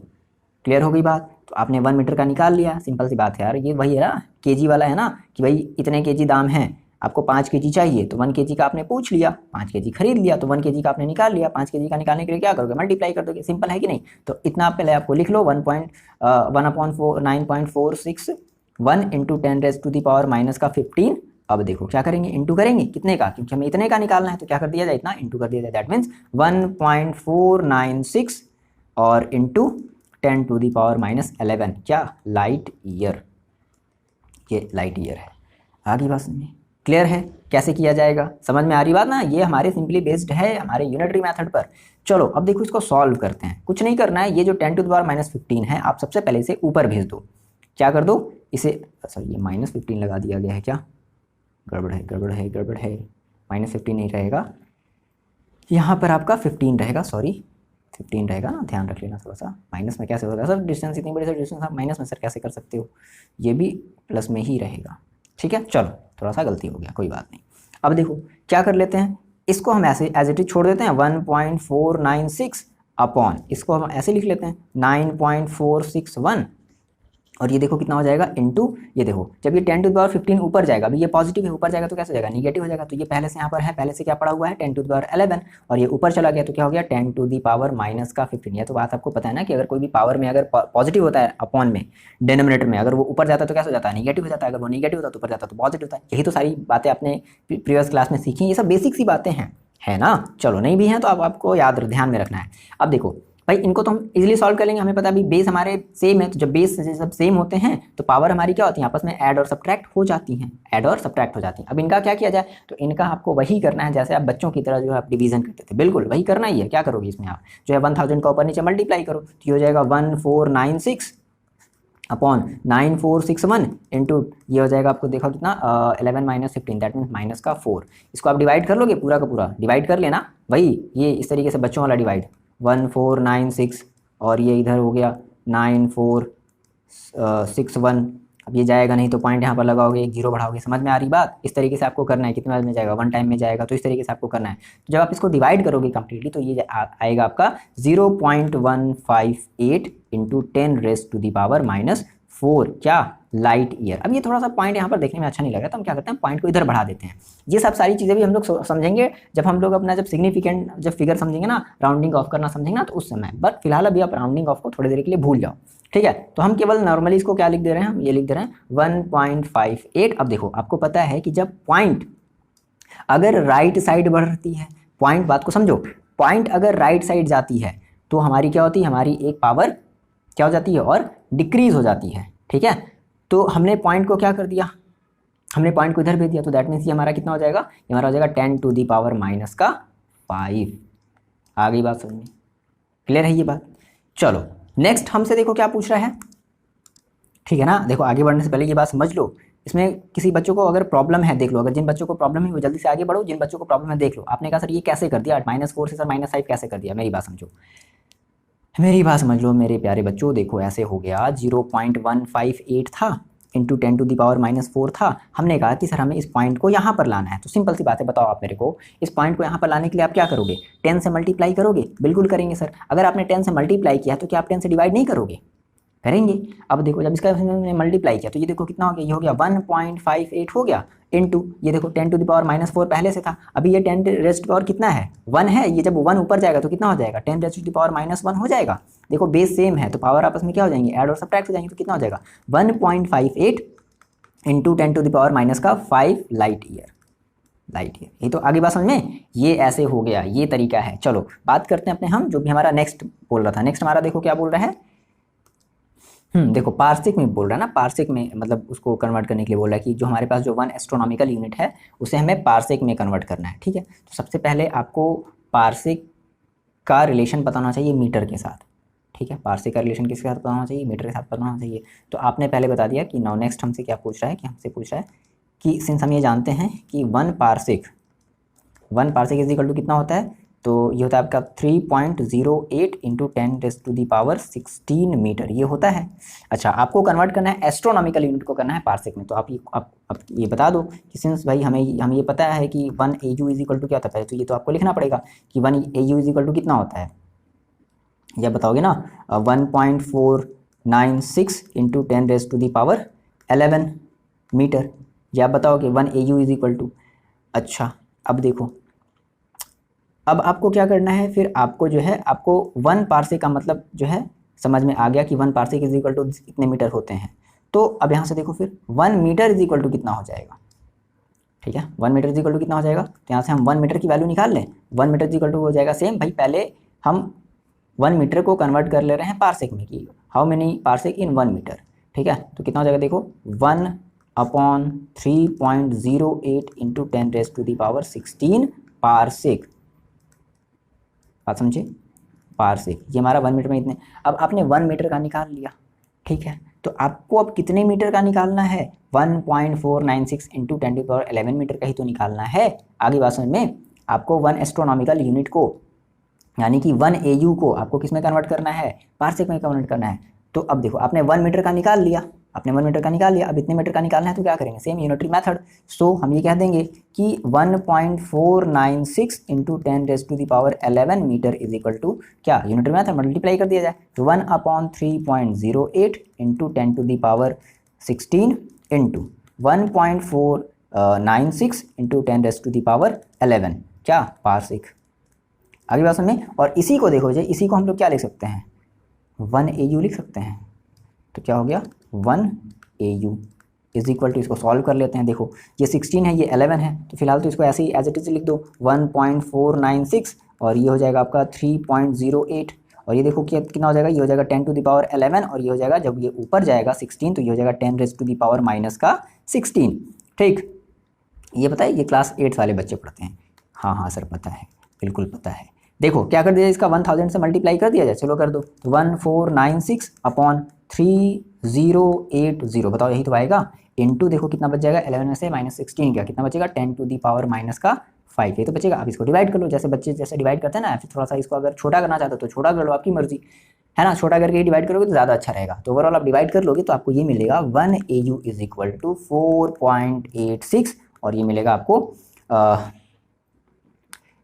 क्लियर हो गई बात? तो आपने 1 मीटर का निकाल लिया, सिंपल सी बात है यार। ये वही है ना केजी वाला, है ना कि भाई इतने केजी दाम है, आपको 5 केजी चाहिए तो 1 केजी का आपने पूछ लिया, 5 केजी खरीद लिया, तो 1 केजी का आपने निकाल लिया। 5 केजी का निकालने के लिए क्या करोगे, मल्टीप्लाई कर दोगे। सिंपल है कि नहीं? तो इतना पहले आपको लिख लो 9.41 इंटू 10⁻15। अब देखो क्या करेंगे, इंटू करेंगे कितने का, क्योंकि हमें इतने का निकालना है। तो क्या कर दिया जाए, इतना इंटू कर दिया जाए। दैट मीन्स 1.496 और इंटू 10⁻11 क्या, लाइट ईयर। ये लाइट ईयर है। आगे बात समझिए, क्लियर है कैसे किया जाएगा? समझ में आ रही बात ना? ये हमारे सिंपली बेस्ड है हमारे यूनिटरी मेथड पर। चलो अब देखो इसको सॉल्व करते हैं। कुछ नहीं करना है, ये जो 10⁻15 है, आप सबसे पहले इसे ऊपर भेज दो। क्या कर दो इसे, सॉरी ये -15 लगा दिया गया है, क्या गड़बड़ है, गड़बड़ है, गड़बड़ है। -15 नहीं रहेगा, यहाँ पर आपका 15 रहेगा, सॉरी 15 रहेगा ना, ध्यान रख लेना थोड़ा सा। माइनस में कैसे होगा सर, डिस्टेंस इतनी बड़ी सर, डिस्टेंस आप माइनस में सर कैसे कर सकते हो, ये भी प्लस में ही रहेगा। ठीक है, चलो थोड़ा सा गलती हो गया, कोई बात नहीं। अब देखो क्या कर लेते हैं, इसको हम ऐसे एज इट इज छोड़ देते हैं 1.496 अपॉन, इसको हम ऐसे लिख लेते हैं 9.461, और ये देखो कितना हो जाएगा इंटू, ये देखो जब ये 10⁻15 ऊपर जाएगा, अभी ये पॉजिटिव है, ऊपर जाएगा तो कैसे हो जाएगा, निगेटिव हो जाएगा। तो ये पहले से यहाँ पर है, पहले से क्या पड़ा हुआ है 10⁻11, और ये ऊपर चला गया तो क्या हो गया 10⁻−15। ये तो बात आपको पता है ना कि अगर कोई भी पावर में अगर पॉजिटिव होता है अपॉन में, डिनोमिनेटर में अगर वो ऊपर जाता है तो कैसे हो जाता है, निगेटिव हो जाता है। अगर वो निगेटिव होता है तो ऊपर जाता है तो पॉजिटिव होता है। यही तो सारी बातें आपने प्रीवियस क्लास में सीखी, ये सब बेसिक सी बातें हैं, है ना। चलो नहीं भी हैं तो अब आपको याद ध्यान में रखना है। अब देखो भाई इनको तो हम इजीली सॉल्व कर लेंगे, हमें पता है अभी बेस हमारे सेम है, तो जब बेस सब सेम होते हैं तो पावर हमारी क्या होती है, आपस में ऐड और सब्ट्रैक्ट हो जाती हैं, ऐड और सब्ट्रैक्ट हो जाती हैं। अब इनका क्या किया जाए, तो इनका आपको वही करना है जैसे आप बच्चों की तरह जो है आप डिवीजन करते थे, बिल्कुल वही करना ही है। क्या करोगे इसमें, आप जो है 1000 का ऊपर नीचे मल्टीप्लाई करो, तो ये हो जाएगा 1496 अपॉन 9461 इंटू ये हो जाएगा आपको देखा कितना 11-15, दैट मीन्स माइनस का 4। इसको आप डिवाइड कर लोगे, पूरा का पूरा डिवाइड कर लेना भाई, ये इस तरीके से बच्चों वाला डिवाइड 1496, और ये इधर हो गया 9461, अब ये जाएगा नहीं तो पॉइंट यहाँ पर लगाओगे, एक जीरो बढ़ाओगे, समझ में आ रही बात। इस तरीके से आपको करना है। कितने में जाएगा, 1 टाइम में जाएगा, तो इस तरीके से आपको करना है। तो जब आप इसको डिवाइड करोगे कम्प्लीटली तो ये आएगा आपका 0.158 इंटू 10⁻⁻⁴ क्या, लाइट ईयर। अब ये थोड़ा सा पॉइंट यहाँ पर देखने में अच्छा नहीं लगा तो हम क्या करते हैं, पॉइंट को इधर बढ़ा देते हैं। ये सब सारी चीज़ें भी हम लोग समझेंगे जब हम लोग अपना जब सिग्निफिकेंट जब फिगर समझेंगे ना, राउंडिंग ऑफ करना समझेंगे ना, तो उस समय। बट फिलहाल अभी आप राउंडिंग ऑफ को थोड़ी देर के लिए भूल जाओ, ठीक है। तो हम केवल नॉर्मली इसको क्या लिख दे रहे हैं, हम ये लिख दे रहे हैं 1.58। अब देखो आपको पता है कि जब पॉइंट अगर राइट साइड बढ़ती है, पॉइंट, बात को समझो, पॉइंट अगर राइट साइड जाती है तो हमारी क्या होती है, हमारी एक पावर क्या हो जाती है और डिक्रीज हो जाती है, ठीक है। तो हमने पॉइंट को क्या कर दिया, हमने पॉइंट को इधर भेज दिया, तो दैट मीन्स ये हमारा कितना हो जाएगा, ये हमारा हो जाएगा 10⁻⁻⁵। आ गई बात समझ में, क्लियर है ये बात। चलो नेक्स्ट हमसे देखो क्या पूछ रहा है, ठीक है ना। देखो आगे बढ़ने से पहले ये बात समझ लो, इसमें किसी बच्चों को अगर प्रॉब्लम है देख लो, अगर जिन बच्चों को प्रॉब्लम है वो जल्दी से आगे बढ़ो, जिन बच्चों को प्रॉब्लम है देख लो। आपने कहा सर ये कैसे कर दिया, -4 से सर -5 कैसे कर दिया, मेरी बात समझो, मेरी बात समझ लो मेरे प्यारे बच्चों। देखो ऐसे हो गया, 0.158 था इंटू 10⁻⁻⁴ था। हमने कहा कि सर हमें इस पॉइंट को यहाँ पर लाना है, तो सिंपल सी बात है, बताओ आप मेरे को, इस पॉइंट को यहाँ पर लाने के लिए आप क्या करोगे, 10 से मल्टीप्लाई करोगे। बिल्कुल करेंगे सर। अगर आपने 10 से मल्टीप्लाई किया तो क्या आप 10 से डिवाइड नहीं करोगे, करेंगे। अब देखो जब इसका मल्टीप्लाई किया तो ये देखो कितना हो गया, ये हो गया 1.58 हो गया इंटू, ये देखो 10⁻⁻⁴ पहले से था, अभी ये 10⁻⁻ कितना है, 1 है। ये जब 1 ऊपर जाएगा तो कितना हो जाएगा, 10⁻⁻1 हो जाएगा। देखो बेस सेम है तो पावर आपस में क्या हो जाएंगे, ऐड और सब्ट्रैक्ट हो जाएंगे, तो कितना हो जाएगा 1.58 into 10⁻⁵ light year. Light year, ये तो आगे बात समझ में, ये ऐसे हो गया, ये तरीका है। चलो बात करते हैं अपने हम जो भी हमारा नेक्स्ट बोल रहा था। नेक्स्ट हमारा देखो क्या बोल रहा है, देखो पार्सिक में बोल रहा है ना, पार्सिक में मतलब उसको कन्वर्ट करने के लिए बोल रहा है कि जो हमारे पास जो 1 एस्ट्रोनॉमिकल यूनिट है उसे हमें पार्सिक में कन्वर्ट करना है, ठीक है। तो सबसे पहले आपको पार्सिक का रिलेशन पता होना चाहिए मीटर के साथ, ठीक है। पार्सिक का रिलेशन किसके साथ पता होना चाहिए, मीटर के साथ पता होना चाहिए। तो आपने पहले बता दिया कि नाउ नेक्स्ट हमसे क्या पूछ रहा है, कि हमसे पूछ रहा है कि सिंस हम ये जानते हैं कि 1 पार्सिक इज इक्वल टू कितना होता है, तो ये होता है आपका 3.08 इंटू 10⁻16 मीटर, ये होता है। अच्छा आपको कन्वर्ट करना है एस्ट्रोनॉमिकल यूनिट को करना है पार्सिक में, तो आप ये बता दो कि सिंस भाई हमें ये पता है कि 1 AU इज इक्वल टू क्या होता है, तो ये तो आपको लिखना पड़ेगा कि 1 AU इज इक्वल टू कितना होता है, यह बताओगे ना 1.496 इंटू 10⁻11 मीटर, या आप बताओगे 1 AU इज इक्वल टू। अच्छा अब देखो, अब आपको क्या करना है, फिर आपको जो है आपको 1 पार्सिक का मतलब जो है समझ में आ गया कि 1 पार्सिक इज इक्वल टू कितने मीटर होते हैं। तो अब यहाँ से देखो फिर 1 मीटर इज इक्वल टू कितना हो जाएगा, ठीक है। 1 मीटर इज इक्वल टू कितना हो जाएगा, तो यहाँ से हम 1 मीटर की वैल्यू निकाल लें। 1 मीटर इज इक्वल टू हो जाएगा सेम भाई, पहले हम 1 मीटर को कन्वर्ट कर ले रहे हैं पार्सिक में कि how many parsec in 1 metre, ठीक है। तो कितना हो जाएगा देखो 1/3.08 इंटू 10⁻16 पार्सिक, बात समझे, पार्सिक, ये हमारा 1 मीटर में इतने। अब आपने 1 मीटर का निकाल लिया, ठीक है। तो आपको अब कितने मीटर का निकालना है, 1.496 इंटू 10⁻11 मीटर का ही तो निकालना है। आगे बात समझ में, आपको 1 एस्ट्रोनॉमिकल यूनिट को यानी कि 1 AU को आपको किस में कन्वर्ट करना है, पार्सिक में कन्वर्ट करना है। तो अब देखो आपने 1 मीटर का निकाल लिया, आपने 1 मीटर का निकाल लिया, अब इतने मीटर का निकालना है तो क्या करेंगे, सेम यूनिटरी मेथड। सो हम ये कह देंगे कि 1.496 into 10⁻11 metre is equal to क्या, यूनिटरी मेथड मल्टीप्लाई कर दिया जाए, तो 1/3.08 इंटू 10⁻16 इंटू 1.496 इंटू 10⁻11 क्या, पार्सिक। आगे बात समझ में। और इसी को देखो जी, इसी को हम लोग क्या लिख सकते हैं, 1 AU लिख सकते हैं। तो क्या हो गया 1 AU इज इक्वल टू, इसको सॉल्व कर लेते हैं। देखो ये 16 है, ये 11 है, तो फिलहाल तो इसको ऐसे ही एज इट इज लिख दो 1.496 और ये हो जाएगा आपका 3.08 और ये देखो कि कितना हो जाएगा, ये हो जाएगा 10⁻11 और ये हो जाएगा जब ये ऊपर जाएगा 16 तो ये हो जाएगा 10⁻⁻16, ठीक। ये पता है, ये क्लास 8 वाले बच्चे पढ़ते हैं। हाँ हाँ सर पता है, बिल्कुल पता है। देखो क्या कर दिया, इसका 1000 से मल्टीप्लाई कर दिया जाए, चलो कर दो, तो 1496 अपॉन 3080, बताओ यही तो आएगा, इनटू देखो कितना बच जाएगा, 11 में से -16 क्या, कितना बचेगा 10⁻⁻5, ये तो बचेगा। अब इसको डिवाइड कर लो, जैसे बच्चे जैसे डिवाइड करते हैं ना, फिर थोड़ा सा इसको अगर छोटा करना चाहते हो तो छोटा कर लो, आपकी मर्जी, है ना, छोटा करके ही डिवाइड करोगे तो ज़्यादा अच्छा रहेगा। तो ओवरऑल आप डिवाइड कर लोगे तो आपको ये मिलेगा 1 AU इज इक्वल टू 4.86 और ये मिलेगा आपको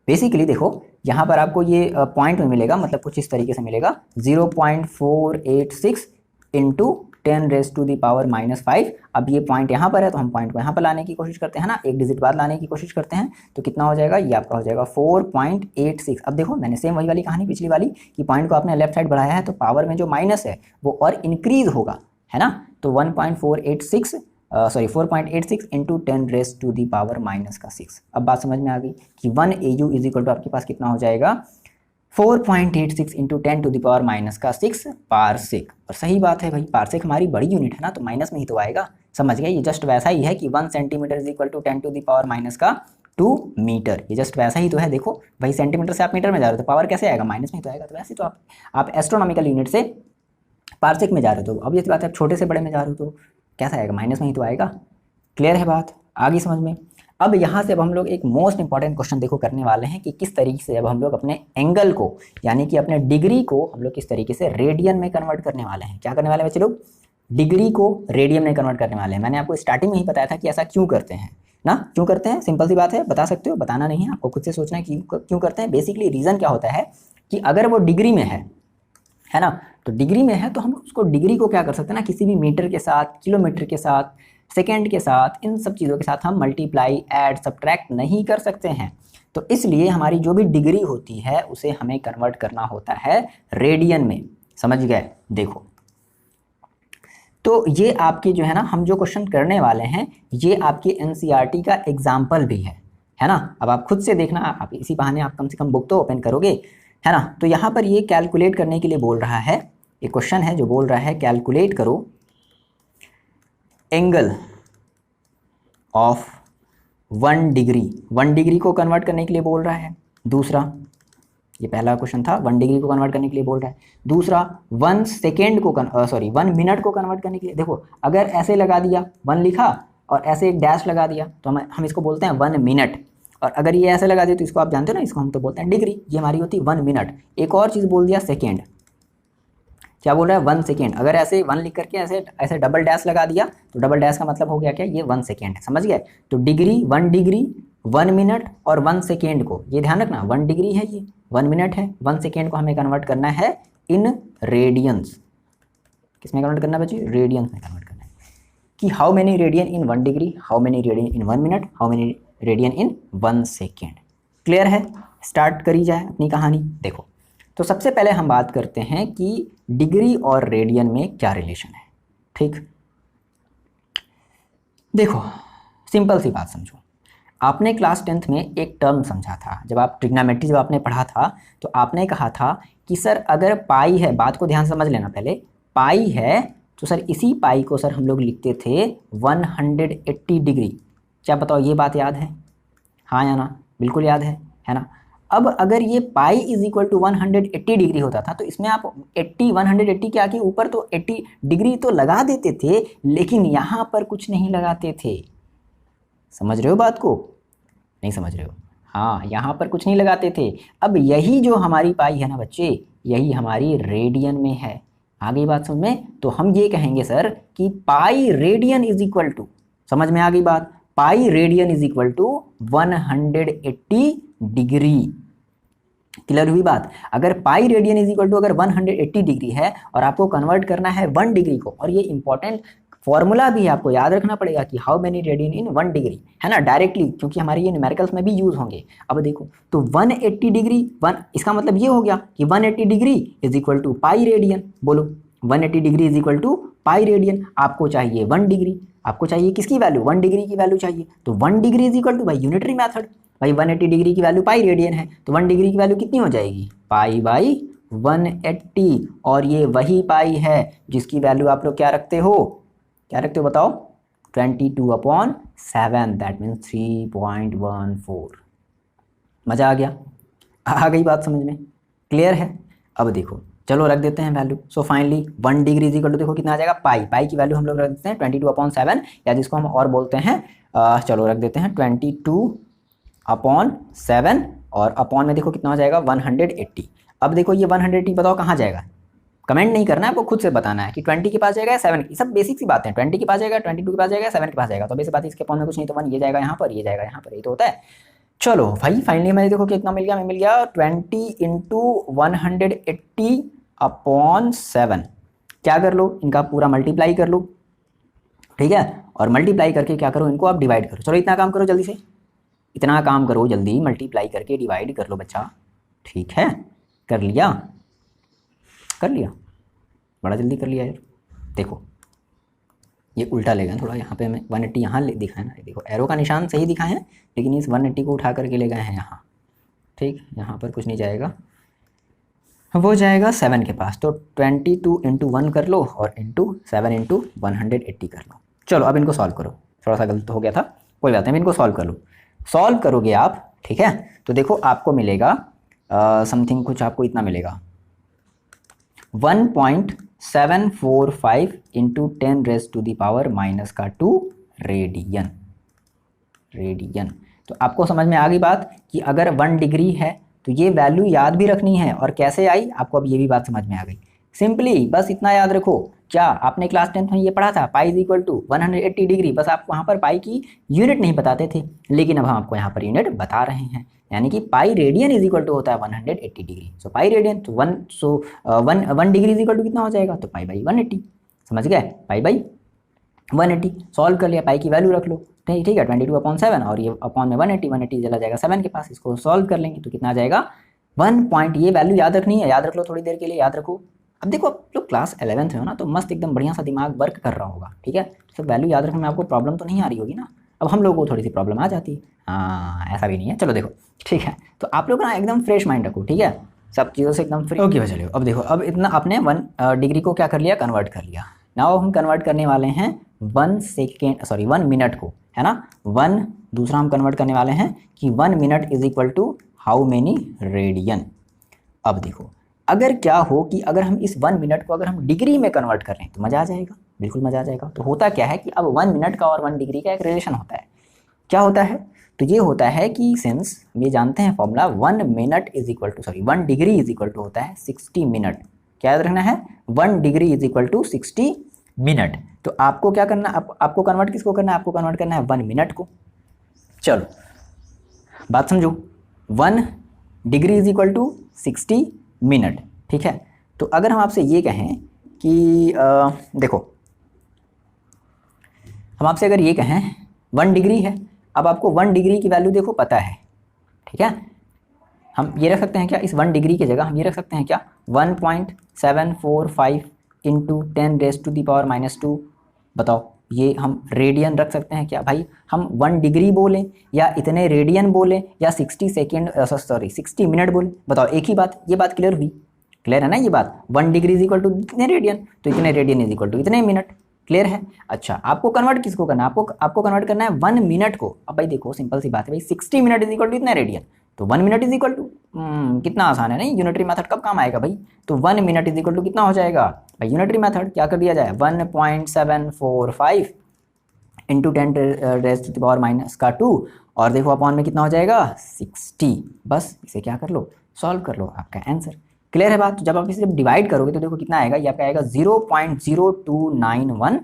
बेसिकली देखो यहाँ पर आपको ये पॉइंट में मिलेगा, मतलब कुछ इस तरीके से मिलेगा 0.486 इंटू 10⁻⁵। अब ये पॉइंट यहाँ पर है तो हम पॉइंट को यहाँ पर लाने की कोशिश करते हैं ना, एक डिजिट बाद लाने की कोशिश करते हैं तो कितना हो जाएगा, ये आपका हो जाएगा 4.86। अब देखो मैंने सेम वही वाली कहानी पिछली वाली कि पॉइंट को आपने लेफ्ट साइड बढ़ाया है तो पावर में जो माइनस है वो और इंक्रीज होगा, है ना। तो 4.86 इंटू 10⁻⁻�6। अब बात समझ में आ गई कि 1 AU इज इक्वल टू आपके पास कितना हो जाएगा 4.86 इंटू 10⁻⁻⁶ पारसेक। और सही बात है भाई, पारसेक हमारी बड़ी यूनिट है ना, तो माइनस में ही तो आएगा, समझ गए। ये जस्ट वैसा ही है कि 1 centimetre is equal to 10⁻⁻2 metre, ये जस्ट वैसा ही तो है। देखो भाई सेंटीमीटर से आप मीटर में जा रहे हो तो पावर कैसे आएगा, माइनस में ही तो आएगा। तो वैसे तो आप एस्ट्रोनॉमिकल यूनिट से पारसेक में जा रहे हो तो अब ये बात है आप छोटे से बड़े में जा रहे हो तो कैसा आएगा, माइनस में ही तो आएगा। क्लियर है बात, आगे समझ में। अब यहाँ से अब हम लोग एक मोस्ट इंपॉर्टेंट क्वेश्चन देखो करने वाले हैं कि किस तरीके से अब हम लोग अपने एंगल को यानी कि अपने डिग्री को हम लोग किस तरीके से रेडियन में कन्वर्ट करने वाले हैं। क्या करने वाले हैं बच्चे लोग, डिग्री को रेडियन में कन्वर्ट करने वाले हैं। मैंने आपको स्टार्टिंग में ही बताया था कि ऐसा क्यों करते हैं ना, क्यों करते हैं, सिंपल सी बात है, बता सकते हो, बताना नहीं है आपको, खुद से सोचना है कि क्यों करते हैं। बेसिकली रीज़न क्या होता है कि अगर वो डिग्री में है ना, तो डिग्री में है तो हम उसको डिग्री को क्या कर सकते हैं ना, किसी भी मीटर के साथ, किलोमीटर के साथ, सेकेंड के साथ, इन सब चीज़ों के साथ हम मल्टीप्लाई, ऐड, सब्ट्रैक्ट नहीं कर सकते हैं। तो इसलिए हमारी जो भी डिग्री होती है उसे हमें कन्वर्ट करना होता है रेडियन में, समझ गए। देखो तो ये आपके जो है ना, हम जो क्वेश्चन करने वाले हैं ये आपके एनसीईआरटी का एग्जाम्पल भी है ना। अब आप खुद से देखना, आप इसी बहाने आप कम से कम बुक तो ओपन करोगे, है ना। तो यहाँ पर ये कैलकुलेट करने के लिए बोल रहा है, एक क्वेश्चन है जो बोल रहा है कैलकुलेट करो एंगल ऑफ 1 डिग्री। 1 डिग्री को कन्वर्ट करने के लिए बोल रहा है। दूसरा, ये पहला क्वेश्चन था, 1 डिग्री को कन्वर्ट करने के लिए बोल रहा है। दूसरा 1 सेकेंड को 1 मिनट को कन्वर्ट करने के लिए। देखो अगर ऐसे लगा दिया 1 लिखा और ऐसे एक डैश लगा दिया तो हम इसको बोलते हैं 1 मिनट। और अगर ये ऐसे लगा दिया तो इसको आप जानते हो ना, इसको हम तो बोलते हैं डिग्री, ये हमारी होती है 1 मिनट। एक और चीज़ बोल दिया सेकेंड, क्या बोल रहा है 1 सेकेंड। अगर ऐसे 1 लिख करके ऐसे डबल डैश लगा दिया तो डबल डैश का मतलब हो गया क्या, ये 1 सेकेंड है, समझ गए। तो डिग्री 1 डिग्री 1 मिनट और 1 सेकेंड को, ये ध्यान रखना 1 डिग्री है ये, 1 मिनट है, 1 सेकेंड को हमें कन्वर्ट करना है इन रेडियंस। किस में कन्वर्ट करना है बच्चे, रेडियंस में कन्वर्ट करना है कि how many radian in 1 degree, how many radian in 1 minute, how many radian in 1 second. Clear है, स्टार्ट करी जाए अपनी कहानी। देखो तो सबसे पहले हम बात करते हैं कि डिग्री और रेडियन में क्या रिलेशन है। ठीक, देखो सिंपल सी बात समझो, आपने क्लास 10th में एक टर्म समझा था, जब आप ट्रिग्नोमेट्री जब आपने पढ़ा था तो आपने कहा था कि सर अगर पाई है, बात को ध्यान समझ लेना पहले, पाई है तो सर इसी पाई को सर हम लोग लिखते थे 180 डिग्री। क्या बताओ ये बात याद है, हाँ या ना, बिल्कुल याद है ना। अब अगर ये pi is equal to 180 degree होता था तो इसमें आप 180 के आगे ऊपर तो 80 डिग्री तो लगा देते थे, लेकिन यहाँ पर कुछ नहीं लगाते थे। समझ रहे हो बात को, नहीं समझ रहे हो, हाँ यहाँ पर कुछ नहीं लगाते थे। अब यही जो हमारी पाई है ना बच्चे, यही हमारी रेडियन में है। आगे बात समझ में, तो हम ये कहेंगे सर कि pi radian is equal to, समझ में आ गई बात, pi radian is equal to 180 degree. Clear हुई बात। अगर pi radian is equal to अगर 180 डिग्री है और आपको कन्वर्ट करना है 1 डिग्री को, और ये इंपॉर्टेंट फॉर्मूला भी है, आपको याद रखना पड़ेगा कि how many radian in 1 degree, है ना, डायरेक्टली, क्योंकि हमारे ये न्यूमेरिकल्स में भी यूज होंगे। अब देखो तो 180 डिग्री 1, इसका मतलब ये हो गया कि 180 degree is equal to pi radian. बोलो 180 degree is equal to pi radian. आपको चाहिए 1 डिग्री, आपको चाहिए किसकी वैल्यू, 1 डिग्री की वैल्यू चाहिए। तो 1 डिग्री इज इक्वल टू भाई यूनिटरी मेथड, भाई 180 डिग्री की वैल्यू पाई रेडियन है तो 1 डिग्री की वैल्यू कितनी हो जाएगी, पाई बाई 180। और ये वही पाई है जिसकी वैल्यू आप लोग क्या रखते हो, क्या रखते हो बताओ, 22/7, दैट मीन्स 3.14। मज़ा आ गया, आ गई बात समझ में, क्लियर है। अब देखो चलो रख देते हैं value. So finally 1 degree is equal to, देखो कितना आ जाएगा, पाई, पाई की वैल्यू हम लोग रख देते हैं 22/7, या जिसको हम और बोलते हैं चलो रख देते हैं 22/7, और अपॉन में देखो कितना हो जाएगा 180। अब देखो ये 180 बताओ कहाँ जाएगा, कमेंट नहीं करना है, आपको खुद से बताना है कि 20 के पास जाएगा या 7, सब बेसिक सी बातें हैं। 20 के पास जाएगा, 22 के पास जाएगा, 7 के पास जाएगा, तो बेसिक बात इसके फॉर्म में कुछ नहीं, तो 1 ये जाएगा यहाँ पर, ये जाएगा यहाँ पर, ये तो होता है। चलो भाई फाइनली मैंने देखो कितना मिल गया, हमें मिल गया 20 इंटू 180 अपॉन 7। क्या कर लो, इनका पूरा मल्टीप्लाई कर लो, ठीक है, और मल्टीप्लाई करके क्या करो, इनको आप डिवाइड करो। चलो इतना काम करो जल्दी से, इतना काम करो जल्दी, मल्टीप्लाई करके डिवाइड कर लो बच्चा, ठीक है, कर लिया, कर लिया, बड़ा जल्दी कर लिया यार। देखो ये उल्टा ले गए थोड़ा, यहाँ पे हमें 180 यहाँ दिखा है ना, देखो एरो का निशान सही दिखा है, लेकिन इस 180 को उठा करके ले गए हैं यहाँ, ठीक, यहाँ पर कुछ नहीं जाएगा, वो जाएगा 7 के पास। तो 22 इंटू 1 कर लो और इंटू 7 इंटू 180 कर लो। चलो अब इनको सॉल्व करो, थोड़ा सा गलत हो गया था, कोई बात नहीं, इनको सॉल्व कर लो। सॉल्व करोगे आप, ठीक है, तो देखो आपको मिलेगा समथिंग कुछ आपको इतना मिलेगा 1.745 इंटू 10⁻⁻² रेडियन। रेडियन तो आपको समझ में आ गई बात कि अगर 1 डिग्री है तो ये वैल्यू याद भी रखनी है, और कैसे आई आपको अब ये भी बात समझ में आ गई। सिंपली बस इतना याद रखो, क्या आपने क्लास 10th में ये पढ़ा था, pi is equal to 180 degree, बस आपको वहाँ पर पाई की यूनिट नहीं बताते थे, लेकिन अब हम आपको यहाँ पर यूनिट बता रहे हैं, यानी कि pi radian is equal to होता है 180 डिग्री। सो पाई रेडियन तो 1 डिग्री इज इक्वल टू कितना हो जाएगा, तो पाई बाई 180, समझ गए, पाई बाई 180। सॉल्व कर लिया, पाई की वैल्यू रख लो, ठीक है, 22/7 और ये अपॉन में 180 चला जाएगा 7 के पास, इसको सॉल्व कर लेंगे तो कितना आ जाएगा 1 पॉइंट, ये वैल्यू याद रखनी है, याद रख लो थोड़ी देर के लिए, याद रखो। अब देखो आप लोग क्लास 11th में हो ना, तो मस्त एकदम बढ़िया सा दिमाग वर्क कर रहा होगा, ठीक है, तो वैल्यू याद रखने में आपको प्रॉब्लम तो नहीं आ रही होगी ना। अब हम लोगों को थोड़ी सी प्रॉब्लम आ जाती है, हाँ ऐसा भी नहीं है। चलो देखो ठीक है, तो आप लोग ना एकदम फ्रेश माइंड रखो, ठीक है, सब चीज़ों से एकदम फ्री। ओके चलिए, अब देखो अब इतना आपने 1 डिग्री को क्या कर लिया, कन्वर्ट कर लिया। नाउ हम कन्वर्ट करने वाले हैं 1 मिनट को, है ना, 1, दूसरा हम कन्वर्ट करने वाले हैं कि 1 minute is equal to how many radian. अब देखो अगर क्या हो कि अगर हम इस 1 मिनट को अगर हम डिग्री में कन्वर्ट कर लें तो मज़ा आ जाएगा, बिल्कुल मज़ा आ जाएगा। तो होता क्या है कि अब 1 मिनट का और 1 डिग्री का एक रिलेशन होता है, क्या होता है, तो ये होता है कि सिंस ये जानते हैं formula 1 degree is equal to होता है 60 मिनट। क्या याद रखना है, 1 degree is equal to 60 minute. तो आपको क्या करना, आपको कन्वर्ट किसको करना है, आपको कन्वर्ट करना है 1 मिनट को। चलो बात समझो, 1 degree is equal to 60 minute, ठीक है। तो अगर हम आपसे ये कहें कि देखो हम आपसे अगर ये कहें 1 डिग्री है, अब आपको 1 डिग्री की वैल्यू देखो पता है, ठीक है, हम ये रख सकते हैं क्या, इस 1 डिग्री की जगह हम ये रख सकते हैं क्या 1.745 इंटू 10⁻⁻²। बताओ ये हम रेडियन रख सकते हैं क्या भाई, हम 1 डिग्री बोलें या इतने रेडियन बोलें या 60 मिनट बोलें, बताओ एक ही बात, ये बात क्लियर हुई, क्लियर है ना ये बात, 1 डिग्री इज इक्वल टू इतने रेडियन, तो इतने रेडियन इज इक्वल टू इतने मिनट, क्लियर है। अच्छा आपको कन्वर्ट किसको करना है, आपको कन्वर्ट करना है 1 मिनट को। अब भाई देखो सिंपल सी बात है भाई, 60 मिनट इज इक्वल टू इतने रेडियन, तो 1 मिनट इज इक्वल टू कितना आसान है नहीं, यूनिटरी मेथड कब काम आएगा भाई, तो 1 मिनट इज इक्वल टू कितना हो जाएगा भाई, यूनिटरी मेथड क्या कर दिया जाए 1.745 इंटू 10⁻², और देखो अपॉन में कितना हो जाएगा 60, बस इसे क्या कर लो, सॉल्व कर लो, आपका आंसर। क्लियर है बात। तो जब आप इसे डिवाइड करोगे तो देखो कितना आएगा, ये आपका आएगा 0.0291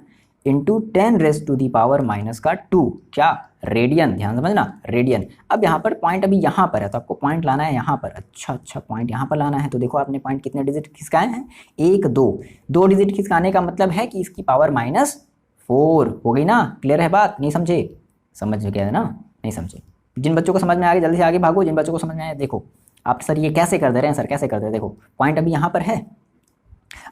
इंटू 10⁻², क्या रेडियन, ध्यान समझना रेडियन। अब यहाँ पर पॉइंट अभी यहाँ पर है, तो आपको पॉइंट लाना है यहाँ पर, अच्छा पॉइंट यहाँ पर लाना है। तो देखो आपने पॉइंट कितने डिजिट खिसकाए हैं, 1 2 डिजिट खिसकाने का मतलब है कि इसकी पावर -4 हो गई ना। क्लियर है बात, नहीं समझे, समझ गया है ना, नहीं समझे। जिन बच्चों को समझ में आ गया जल्दी से आगे भागो, जिन बच्चों को समझ में आया देखो आप सर ये कैसे कर दे रहे हैं, सर कैसे कर दे रहे हैं, देखो पॉइंट अभी यहाँ पर है,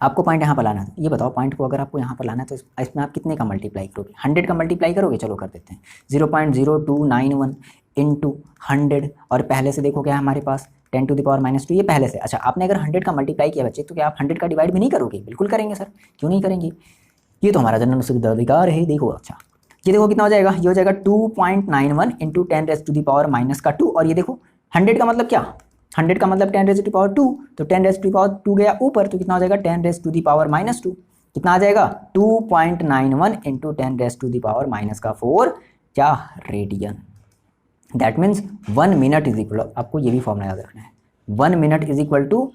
आपको पॉइंट यहाँ पर लाना है। ये बताओ पॉइंट को अगर आपको यहाँ पर लाना है तो इसमें आप कितने का मल्टीप्लाई करोगे, 100 का मल्टीप्लाई करोगे, चलो कर देते हैं 0.0291 इंटू 100, और पहले से देखो क्या है हमारे पास 10⁻², ये पहले से। अच्छा आपने अगर 100 का मल्टीप्लाई किया बच्चे, तो क्या आप 100 का डिवाइड भी नहीं करोगे, बिल्कुल करेंगे सर, क्यों नहीं करेंगे, ये तो हमारा जन्म अधिकार है। देखो अच्छा ये देखो कितना हो जाएगा, ये हो जाएगा 2.91 इंटू 10⁻², और ये देखो 100 का मतलब क्या, 100 का मतलब 10⁻², तो 10⁻² गया ऊपर, तो कितना हो जाएगा 10⁻², कितना आ जाएगा 2.91 इंटू 10⁻⁻4, क्या radian. That means 1 minute is equal, आपको ये भी फॉर्मूला याद रखना है, 1 minute is equal to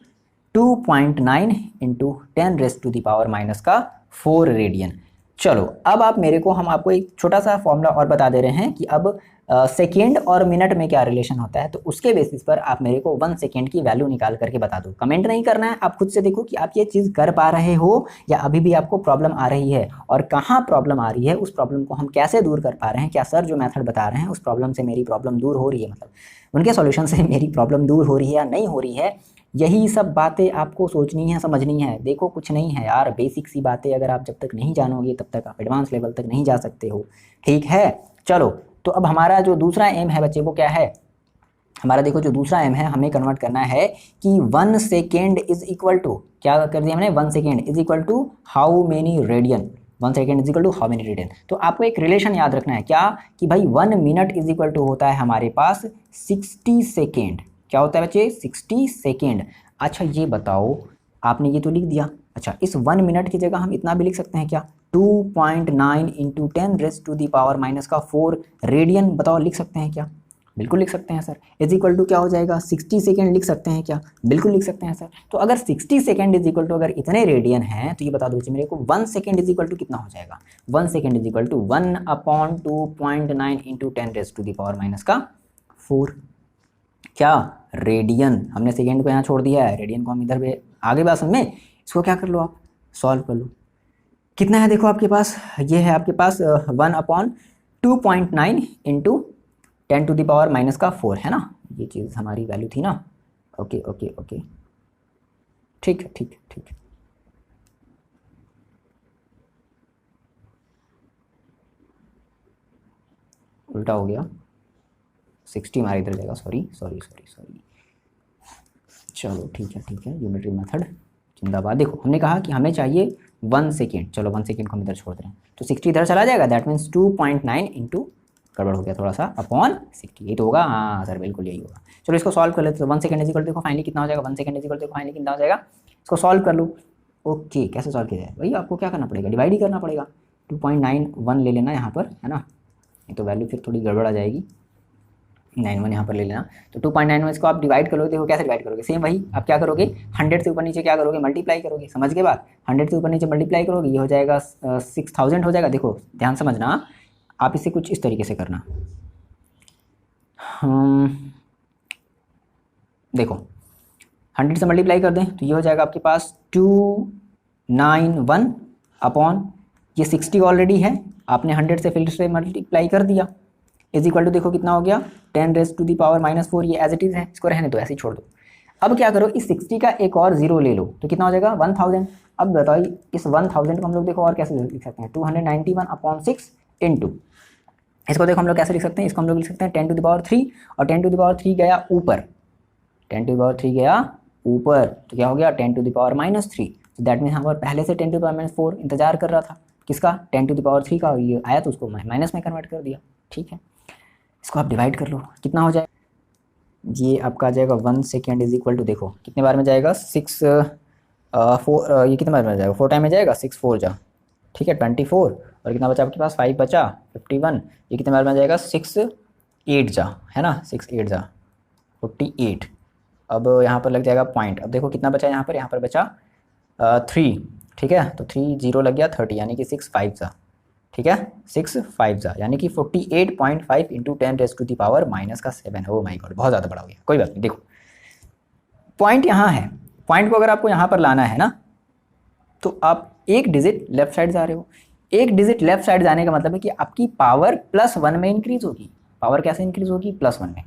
2.9 into 10⁻⁻⁴ radian. चलो अब आप मेरे को, हम आपको एक छोटा सा फॉर्मूला और बता दे रहे हैं कि अब सेकेंड और मिनट में क्या रिलेशन होता है, तो उसके बेसिस पर आप मेरे को 1 सेकेंड की वैल्यू निकाल करके बता दो। कमेंट नहीं करना है, आप खुद से देखो कि आप ये चीज़ कर पा रहे हो या अभी भी आपको प्रॉब्लम आ रही है, और कहाँ प्रॉब्लम आ रही है, उस प्रॉब्लम को हम कैसे दूर कर पा रहे हैं। क्या सर जो मेथड बता रहे हैं उस प्रॉब्लम से मेरी प्रॉब्लम दूर हो रही है, मतलब उनके सॉल्यूशन से मेरी प्रॉब्लम दूर हो रही है या नहीं हो रही है। यही सब बातें आपको सोचनी है, समझनी है। देखो कुछ नहीं है यार, बेसिक सी बातें अगर आप जब तक नहीं जानोगे तब तक आप एडवांस लेवल तक नहीं जा सकते हो, ठीक है। चलो तो अब हमारा जो दूसरा एम है बच्चे वो क्या है, हमारा देखो जो दूसरा एम है, हमें कन्वर्ट करना है कि 1 सेकेंड इज इक्वल टू, क्या कर दिया हमने, 1 second is equal to how many radian, 1 second is equal to how many radian. तो आपको एक रिलेशन याद रखना है, क्या कि भाई 1 मिनट इज इक्वल टू होता है हमारे पास 60 सेकेंड। क्या होता है बच्चे, 60 सेकेंड। अच्छा ये बताओ, आपने ये तो लिख दिया, अच्छा इस 1 मिनट की जगह हम इतना भी लिख सकते हैं क्या, 2.9 इंटू 10⁻⁴ रेडियन, बताओ लिख सकते हैं क्या, बिल्कुल लिख सकते हैं सर। इज इक्वल टू क्या हो जाएगा, 60 सेकेंड लिख सकते हैं क्या, बिल्कुल लिख सकते हैं सर। तो अगर 60 सेकेंड इज इक्वल टू अगर इतने रेडियन हैं, तो ये बता दो बच्चे मेरे को 1 सेकेंड इज इक्वल टू कितना हो जाएगा, 1 second is equal to 1/2.9 into 10⁻⁴ क्या, रेडियन। हमने सेकेंड को यहाँ छोड़ दिया है, रेडियन को हम इधर पे, आगे बात समझ में। इसको क्या कर लो, आप सॉल्व कर लो। कितना है देखो आपके पास, ये है आपके पास 1/2.9 इंटू 10⁻⁻⁴ है ना, ये चीज़ हमारी वैल्यू थी ना। ओके ओके ओके, ठीक है ठीक है ठीक है। उल्टा हो गया, 60 हमारे इधर जाएगा, सॉरी सॉरी सॉरी सॉरी। चलो ठीक है, यूनिटरी मेथड जिंदाबाद। देखो हमने कहा कि हमें चाहिए 1 सेकेंड, चलो 1 सेकेंड को हम इधर छोड़ दे रहे हैं, तो 60 इधर चला जाएगा, दैट मीन्स 2.9 इंटू, गड़बड़ हो गया थोड़ा सा, अपॉन 60, ये तो होगा, हाँ सर बिल्कुल यही होगा। चलो इसको सॉल्व कर लेते, तो 1 सेकेंड इज इक्वल देखो फाइनली कितना हो जाएगा, 1 सेकेंड इज इक्वल देखो फाइनली कितना हो जाएगा, इसको सॉल्व कर लो। ओके कैसे सॉल्व किया जाए, भाई आपको क्या करना पड़ेगा, डिवाइड ही करना पड़ेगा, 2.91 ले लेना यहाँ पर, है ना, ये तो वैल्यू फिर थोड़ी गड़बड़ आ जाएगी, 91 यहाँ पर ले लेना। तो 2.91 इसको आप डिवाइड करोगे, देखो कैसे डिवाइड करोगे, सेम वही आप क्या करोगे, 100 से ऊपर नीचे क्या करोगे, मल्टीप्लाई करोगे, समझ के बाद 100 से ऊपर नीचे मल्टीप्लाई करोगे, ये हो जाएगा 6000 हो जाएगा। देखो ध्यान समझना, आप इसे कुछ इस तरीके से करना, देखो 100 से मल्टीप्लाई कर दें तो ये हो जाएगा आपके पास 291 अपॉन, ये 60 ऑलरेडी है, आपने 100 से फिर से मल्टीप्लाई कर दिया, इज इक्वल टू देखो कितना हो गया 10⁻⁻⁴, ये एज इट इज़ है, इसको रहने दो ऐसे ही छोड़ दो। अब क्या करो, इस 60 का एक और जीरो ले लो, तो कितना हो जाएगा 1000। अब बताओ इस 1000 को हम लोग देखो और कैसे लिख सकते हैं, 291 अपॉन 6 इंटू, इसको देखो हम लोग कैसे लिख सकते हैं, इसको हम लोग लिख सकते हैं 10⁻3, और 10⁻3 गया ऊपर, 10⁻3 गया ऊपर, तो क्या हो गया 10⁻−3, तो दैट मीन्स हमारे पहले से 10⁻4 इंतजार कर रहा था, किसका 10⁻3 का, ये आया तो उसको माइनस में कन्वर्ट कर दिया, ठीक है। इसको आप डिवाइड कर लो, कितना हो जाए, ये आपका आ जाएगा 1 सेकेंड इज इक्वल टू, देखो कितने बार में जाएगा 4, ये कितने बार में जाएगा 4 टाइम में जाएगा, 6 4 जा, ठीक है 24, और कितना बचा आपके पास 5 बचा 51, ये कितने बार में जाएगा 6 8 जा, है ना 6 8 जा 48। अब यहाँ पर लग जाएगा पॉइंट, अब देखो कितना बचा यहाँ पर बचा 3, ठीक है, तो 3 0 लग गया 30, यानी कि 6 5 जा, ठीक है 6 5 जा, यानी कि 48.5 इंटू 10⁻⁻⁷। ओ माय गॉड, बहुत ज़्यादा बड़ा हो गया, कोई बात नहीं। देखो पॉइंट यहाँ है, पॉइंट को अगर आपको यहाँ पर लाना है ना, तो आप एक डिजिट लेफ्ट साइड जा रहे हो, एक डिजिट लेफ्ट साइड जाने का मतलब है कि आपकी पावर +1 में इंक्रीज होगी। पावर कैसे इंक्रीज होगी, +1 में,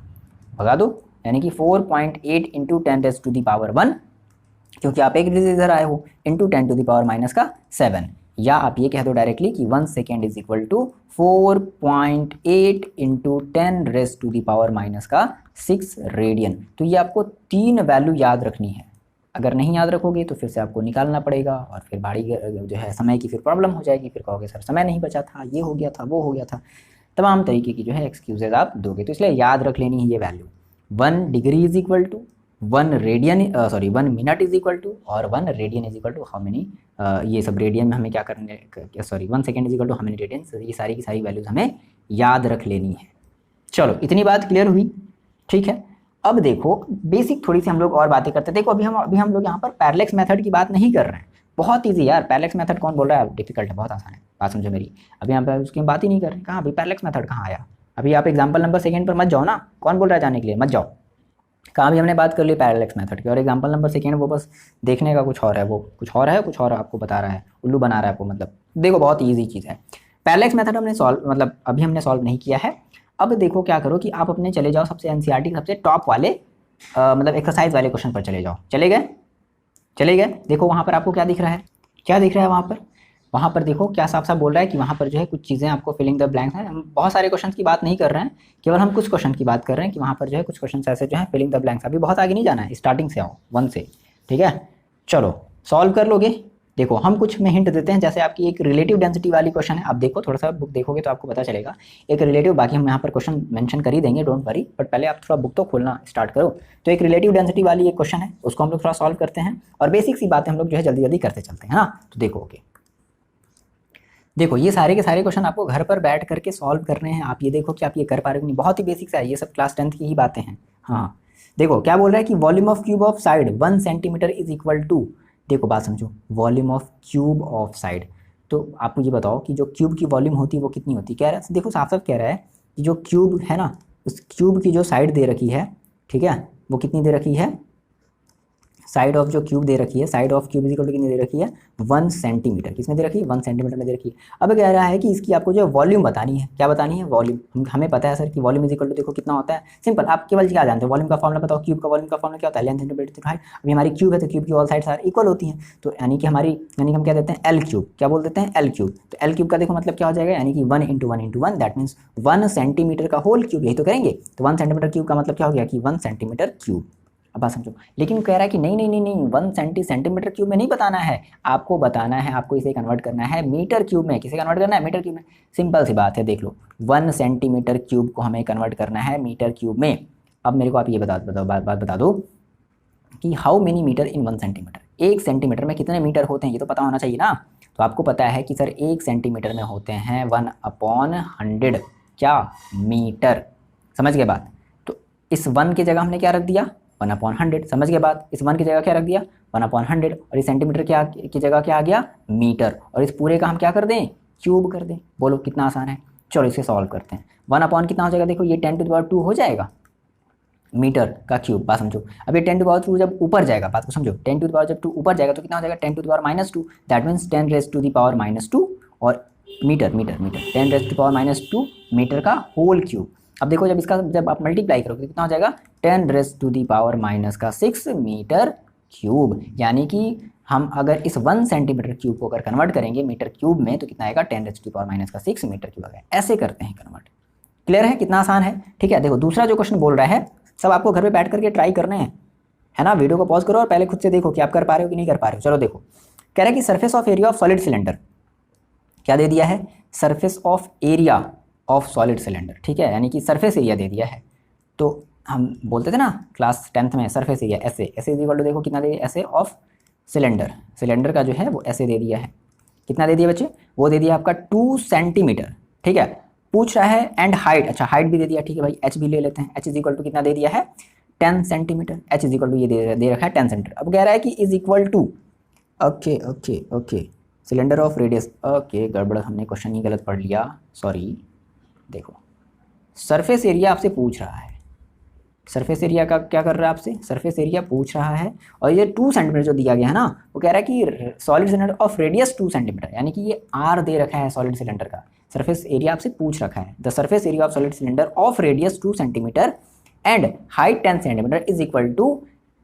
भगा दो, यानी कि 4.8 इंटू 10⁻1, क्योंकि आप एक डिजिट इधर आए हो, इंटू 10⁻⁻⁷, या आप ये कह दो डायरेक्टली कि 1 second is equal to 4.8 into 10⁻⁻6 radian. तो ये आपको 3 वैल्यू याद रखनी है, अगर नहीं याद रखोगे तो फिर से आपको निकालना पड़ेगा, और फिर भारी जो है समय की फिर प्रॉब्लम हो जाएगी, फिर कहोगे सर समय नहीं बचा था, ये हो गया था, वो हो गया था, तमाम तरीके की जो है एक्सक्यूजेज आप दोगे। तो इसलिए याद रख लेनी है ये value, 1 degree is equal to 1 radian, 1 minute is equal to, और 1 radian is equal to how many, ये सब रेडियन में हमें क्या करने, 1 second is equal to how many radian, ये सारी की सारी वैल्यूज हमें याद रख लेनी है। चलो इतनी बात क्लियर हुई, ठीक है। अब देखो बेसिक थोड़ी सी हम लोग और बातें करते हैं। देखो अभी हम लोग यहाँ पर पैरेलल मेथड की बात नहीं कर रहे हैं। बहुत ईजी यार, पैरेलल मेथड कौन बोल रहा है डिफिकल्ट है, बहुत आसान है, बात समझो मेरी। अभी यहाँ पर उसकी बात ही नहीं कर रहे हैं। कहाँ अभी पैरेलल मेथड कहाँ आया? अभी आप एग्जाम्पल नंबर 2 पर मत जाओ ना, कौन बोल रहा है जाने के लिए, मत जाओ। कहाँ भी हमने बात कर ली पैरेलल मेथड की, और एग्जाम्पल नंबर 2 वो बस देखने का कुछ और है, वो कुछ और है, कुछ और आपको बता रहा है, उल्लू बना रहा है आपको। मतलब देखो बहुत ईजी चीज़ है। पैरेलल मेथड हमने सॉल्व, मतलब अभी हमने सॉल्व नहीं किया है। अब देखो क्या करो कि आप अपने चले जाओ सबसे एनसीईआरटी सबसे टॉप वाले मतलब एक्सरसाइज वाले क्वेश्चन पर चले जाओ। चले गए? चले गए? देखो वहाँ पर आपको क्या दिख रहा है, क्या दिख रहा है वहाँ पर देखो क्या साफ साफ बोल रहा है कि वहाँ पर जो है कुछ चीज़ें आपको फिलिंग द ब्लैंक्स हैं। हम बहुत सारे क्वेश्चन की बात नहीं कर रहे हैं, केवल हम कुछ क्वेश्चन की बात कर रहे हैं कि वहाँ पर जो है कुछ क्वेश्चन ऐसे जो है फिलिंग द ब्लैंक्स। अभी बहुत आगे नहीं जाना है, स्टार्टिंग से आओ 1 से, ठीक है। चलो सॉल्व कर लोगे। देखो हम कुछ में हिंट देते हैं, जैसे आपकी एक रिलेटिव डेंसिटी वाली क्वेश्चन है, आप देखो थोड़ा सा बुक देखोगे तो आपको पता चलेगा। एक रिलेटिव, बाकी हम यहाँ पर क्वेश्चन मेंशन कर ही देंगे, डोंट वरी, बट पहले आप थोड़ा बुक तो खोलना स्टार्ट करो। तो एक रिलेटिव डेंसिटी वाली एक क्वेश्चन है, उसको हम लोग थोड़ा सॉल्व करते हैं, और बेसिक सी बातें हम लोग जो है जल्दी जल्दी करते चलते हैं ना। तो देखो ओके, देखो ये सारे के सारे क्वेश्चन आपको घर पर बैठ करके सॉल्व करने हैं। आप ये देखो कि आप ये कर पा रहे हो नहीं, बहुत ही बेसिक सा है, ये सब क्लास 10th की ही बातें हैं। हाँ देखो क्या बोल रहा है कि volume of cube of side 1 centimetre is equal to, देखो बात समझो, volume of cube of side. तो आप मुझे बताओ कि जो क्यूब की वॉल्यूम होती है वो कितनी होती है। कह रहा है, देखो साफ साफ कह रहा है कि जो क्यूब है ना, उस क्यूब की जो साइड दे रखी है, ठीक है, वो कितनी दे रखी है, साइड ऑफ जो क्यूब दे रखी है, side of cube equal to कितनी दे रखी है, 1 सेंटीमीटर। किसमें दे रखी है? 1 सेंटीमीटर में दे रखी है। अब कह रहा है कि इसकी आपको जो वॉल्यूम बतानी है। क्या बतानी है? वॉल्यूम। हमें पता है सर कि वॉल्यूम इज इक्वल टू, देखो कितना होता है, सिंपल, आप केवल क्या जानते हो, वॉल्यूम का फॉर्मुला बताओ, क्यूब का वॉल्यूम का फॉर्मुला क्या होता है, length into breadth into height. अभी हमारी क्यूब है तो क्यूब की ऑल साइड्स आर इक्वल होती हैं, तो यानी कि हम क्या देते हैं, एल क्यूब। क्या बोल देते हैं? L cube. तो एल क्यूब का देखो मतलब क्या हो जाएगा, यानी कि 1 into 1 into 1, that means 1 centimetre का होल क्यूब, यही तो करेंगे। तो 1 सेंटीमीटर क्यूब का मतलब क्या हो गया कि 1 सेंटीमीटर क्यूब। अब बात समझो, लेकिन कह रहा है कि नहीं नहीं नहीं नहीं, 1 सेंटीमीटर क्यूब में नहीं बताना है, आपको बताना है, आपको इसे कन्वर्ट करना है मीटर क्यूब में। किसे कन्वर्ट करना है? मीटर क्यूब में। सिंपल सी बात है, देख लो, 1 सेंटीमीटर क्यूब को हमें कन्वर्ट करना है मीटर क्यूब में। अब मेरे को आप ये बात बता दो कि how many metre in 1 centimetre, 1 centimetre में कितने मीटर होते हैं, ये तो पता होना चाहिए ना। तो आपको पता है कि सर 1 सेंटीमीटर में होते हैं 1/100 क्या मीटर। समझ गए बात? तो इस 1 की जगह हमने क्या रख दिया, 1/100। समझ गए बात? इस 1 की जगह क्या रख दिया, 1/100, और इस सेंटीमीटर क्या की जगह क्या आ गया, मीटर, और इस पूरे का हम क्या कर दें, क्यूब कर दें। बोलो कितना आसान है। चलो इसे सॉल्व करते हैं। 1 कितना हो जाएगा, देखो ये 10⁻² हो जाएगा, मीटर का क्यूब। बात समझो, अब ये 10⁻² जब ऊपर जाएगा, बात को समझो, 10⁻² जब 2 ऊपर जाएगा तो कितना हो जाएगा, 10⁻², दैट मीन्स 10⁻², और मीटर मीटर मीटर 10⁻² मीटर का होल क्यूब। अब देखो जब आप मल्टीप्लाई करोगे तो कितना हो जाएगा, 10⁻⁻6 मीटर क्यूब। यानी कि हम अगर इस 1 सेंटीमीटर क्यूब को अगर कन्वर्ट करेंगे मीटर क्यूब में तो कितना आएगा, 10⁻⁻6 मीटर क्यूब आएगा। ऐसे करते हैं कन्वर्ट। क्लियर है? कितना आसान है। ठीक है, देखो दूसरा जो क्वेश्चन बोल रहा है, सब आपको घर पे बैठ करके ट्राई करने हैं, है ना। वीडियो को पॉज करो और पहले खुद से देखो कि आप कर पा रहे हो कि नहीं कर पा रहे हो। चलो देखो, कह रहा है कि surface of area of solid cylinder, क्या दे दिया है, surface of area of solid cylinder, ठीक है, यानी कि सरफेस एरिया दे दिया है। तो हम बोलते थे ना क्लास 10th में, सरफेस एरिया ऐसे इज इक्वल टू, देखो कितना दे दिया, ऐसे ऑफ सिलेंडर, सिलेंडर का जो है वो ऐसे दे दिया है। कितना दे दिया बच्चे, वो दे दिया आपका 2 सेंटीमीटर, ठीक है। पूछ रहा है एंड हाइट, अच्छा हाइट भी दे दिया, ठीक है भाई, एच भी ले लेते हैं। एच इज इक्वल टू कितना दे दिया है, 10 centimetre. H is equal to ये दे रखा है 10 सेंटीमीटर। अब कह रहा है कि is equal to, okay okay okay, cylinder of radius, okay गड़बड़, हमने क्वेश्चन ही गलत पढ़ लिया, सॉरी। देखो सरफेस एरिया आपसे पूछ रहा है, सरफेस एरिया का क्या कर रहा है आपसे, सरफेस एरिया पूछ रहा है, और ये 2 सेंटीमीटर जो दिया गया है ना, वो कह रहा है कि solid cylinder of radius 2 centimetre, यानी कि ये आर दे रखा है सॉलिड सिलेंडर का, सरफेस एरिया आपसे पूछ रखा है। The surface area of solid cylinder of radius 2 centimetre and height 10 centimetre is equal to,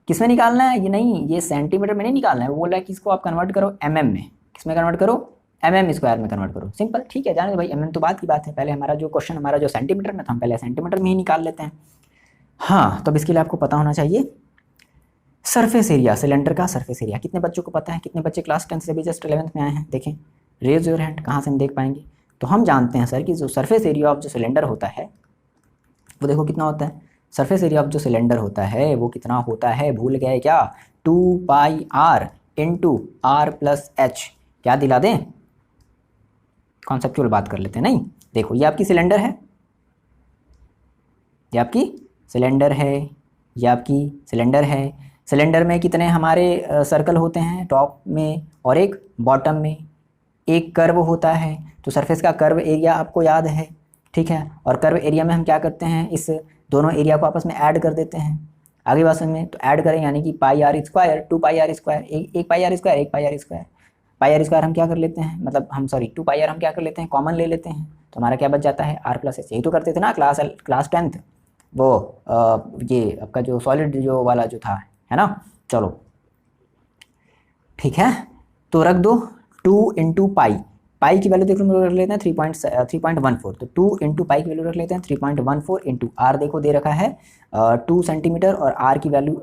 किसमें निकालना है, ये नहीं, ये सेंटीमीटर में नहीं निकालना है, वो बोल रहा है कि इसको आप कन्वर्ट करो mm में। किसमें कन्वर्ट करो, mm² में कन्वर्ट करो। सिंपल, ठीक है, जाने दो भाई, mm तो बात की बात है, पहले हमारा जो क्वेश्चन हमारा जो सेंटीमीटर में था, हम पहले सेंटीमीटर में ही निकाल लेते हैं। हाँ, तो अब इसके लिए आपको पता होना चाहिए सरफेस एरिया, सिलेंडर का सरफेस एरिया। कितने बच्चों को पता है, कितने बच्चे क्लास 10 से भी जस्ट 11th में आए हैं, देखें, रेज योर हैंड, कहाँ से हम देख पाएंगे। तो हम जानते हैं सर कि जो सरफेस एरिया ऑफ जो सिलेंडर होता है वो देखो कितना होता है, सरफेस एरिया ऑफ जो सिलेंडर होता है वो कितना होता है, भूल गए क्या, 2πr इंटू r+h। क्या दिला दें, कॉन्सेप्चुअल बात कर लेते हैं। नहीं देखो, ये आपकी सिलेंडर है, ये आपकी सिलेंडर है, ये आपकी सिलेंडर है। सिलेंडर में कितने हमारे सर्कल होते हैं, टॉप में और एक बॉटम में। एक कर्व होता है, तो सरफेस का कर्व एरिया आपको याद है, ठीक है। और कर्व एरिया में हम क्या करते हैं, इस दोनों एरिया को आपस में ऐड कर देते हैं। आगे बात में तो ऐड करें, यानी कि pi r square 2 pi r square, एक पाई आर स्क्वायर, एक pi r square. Pi r square हम क्या कर लेते हैं, मतलब हम सॉरी 2 पाई आर हम क्या कर लेते हैं, कॉमन ले लेते हैं, तो हमारा क्या बच जाता है आर प्लस एस। यही तो करते थे ना क्लास 10th, वो ये आपका जो सॉलिड जो वाला जो था, है ना। चलो ठीक है, तो रख दो 2 इंटू पाई। पाई की वैल्यू देखो रख लेते हैं 3.14, तो 2 इंटू पाई की वैल्यू रख लेते हैं 3.14 इंटू आर देखो दे रखा है 2 सेंटीमीटर, और आर की वैल्यू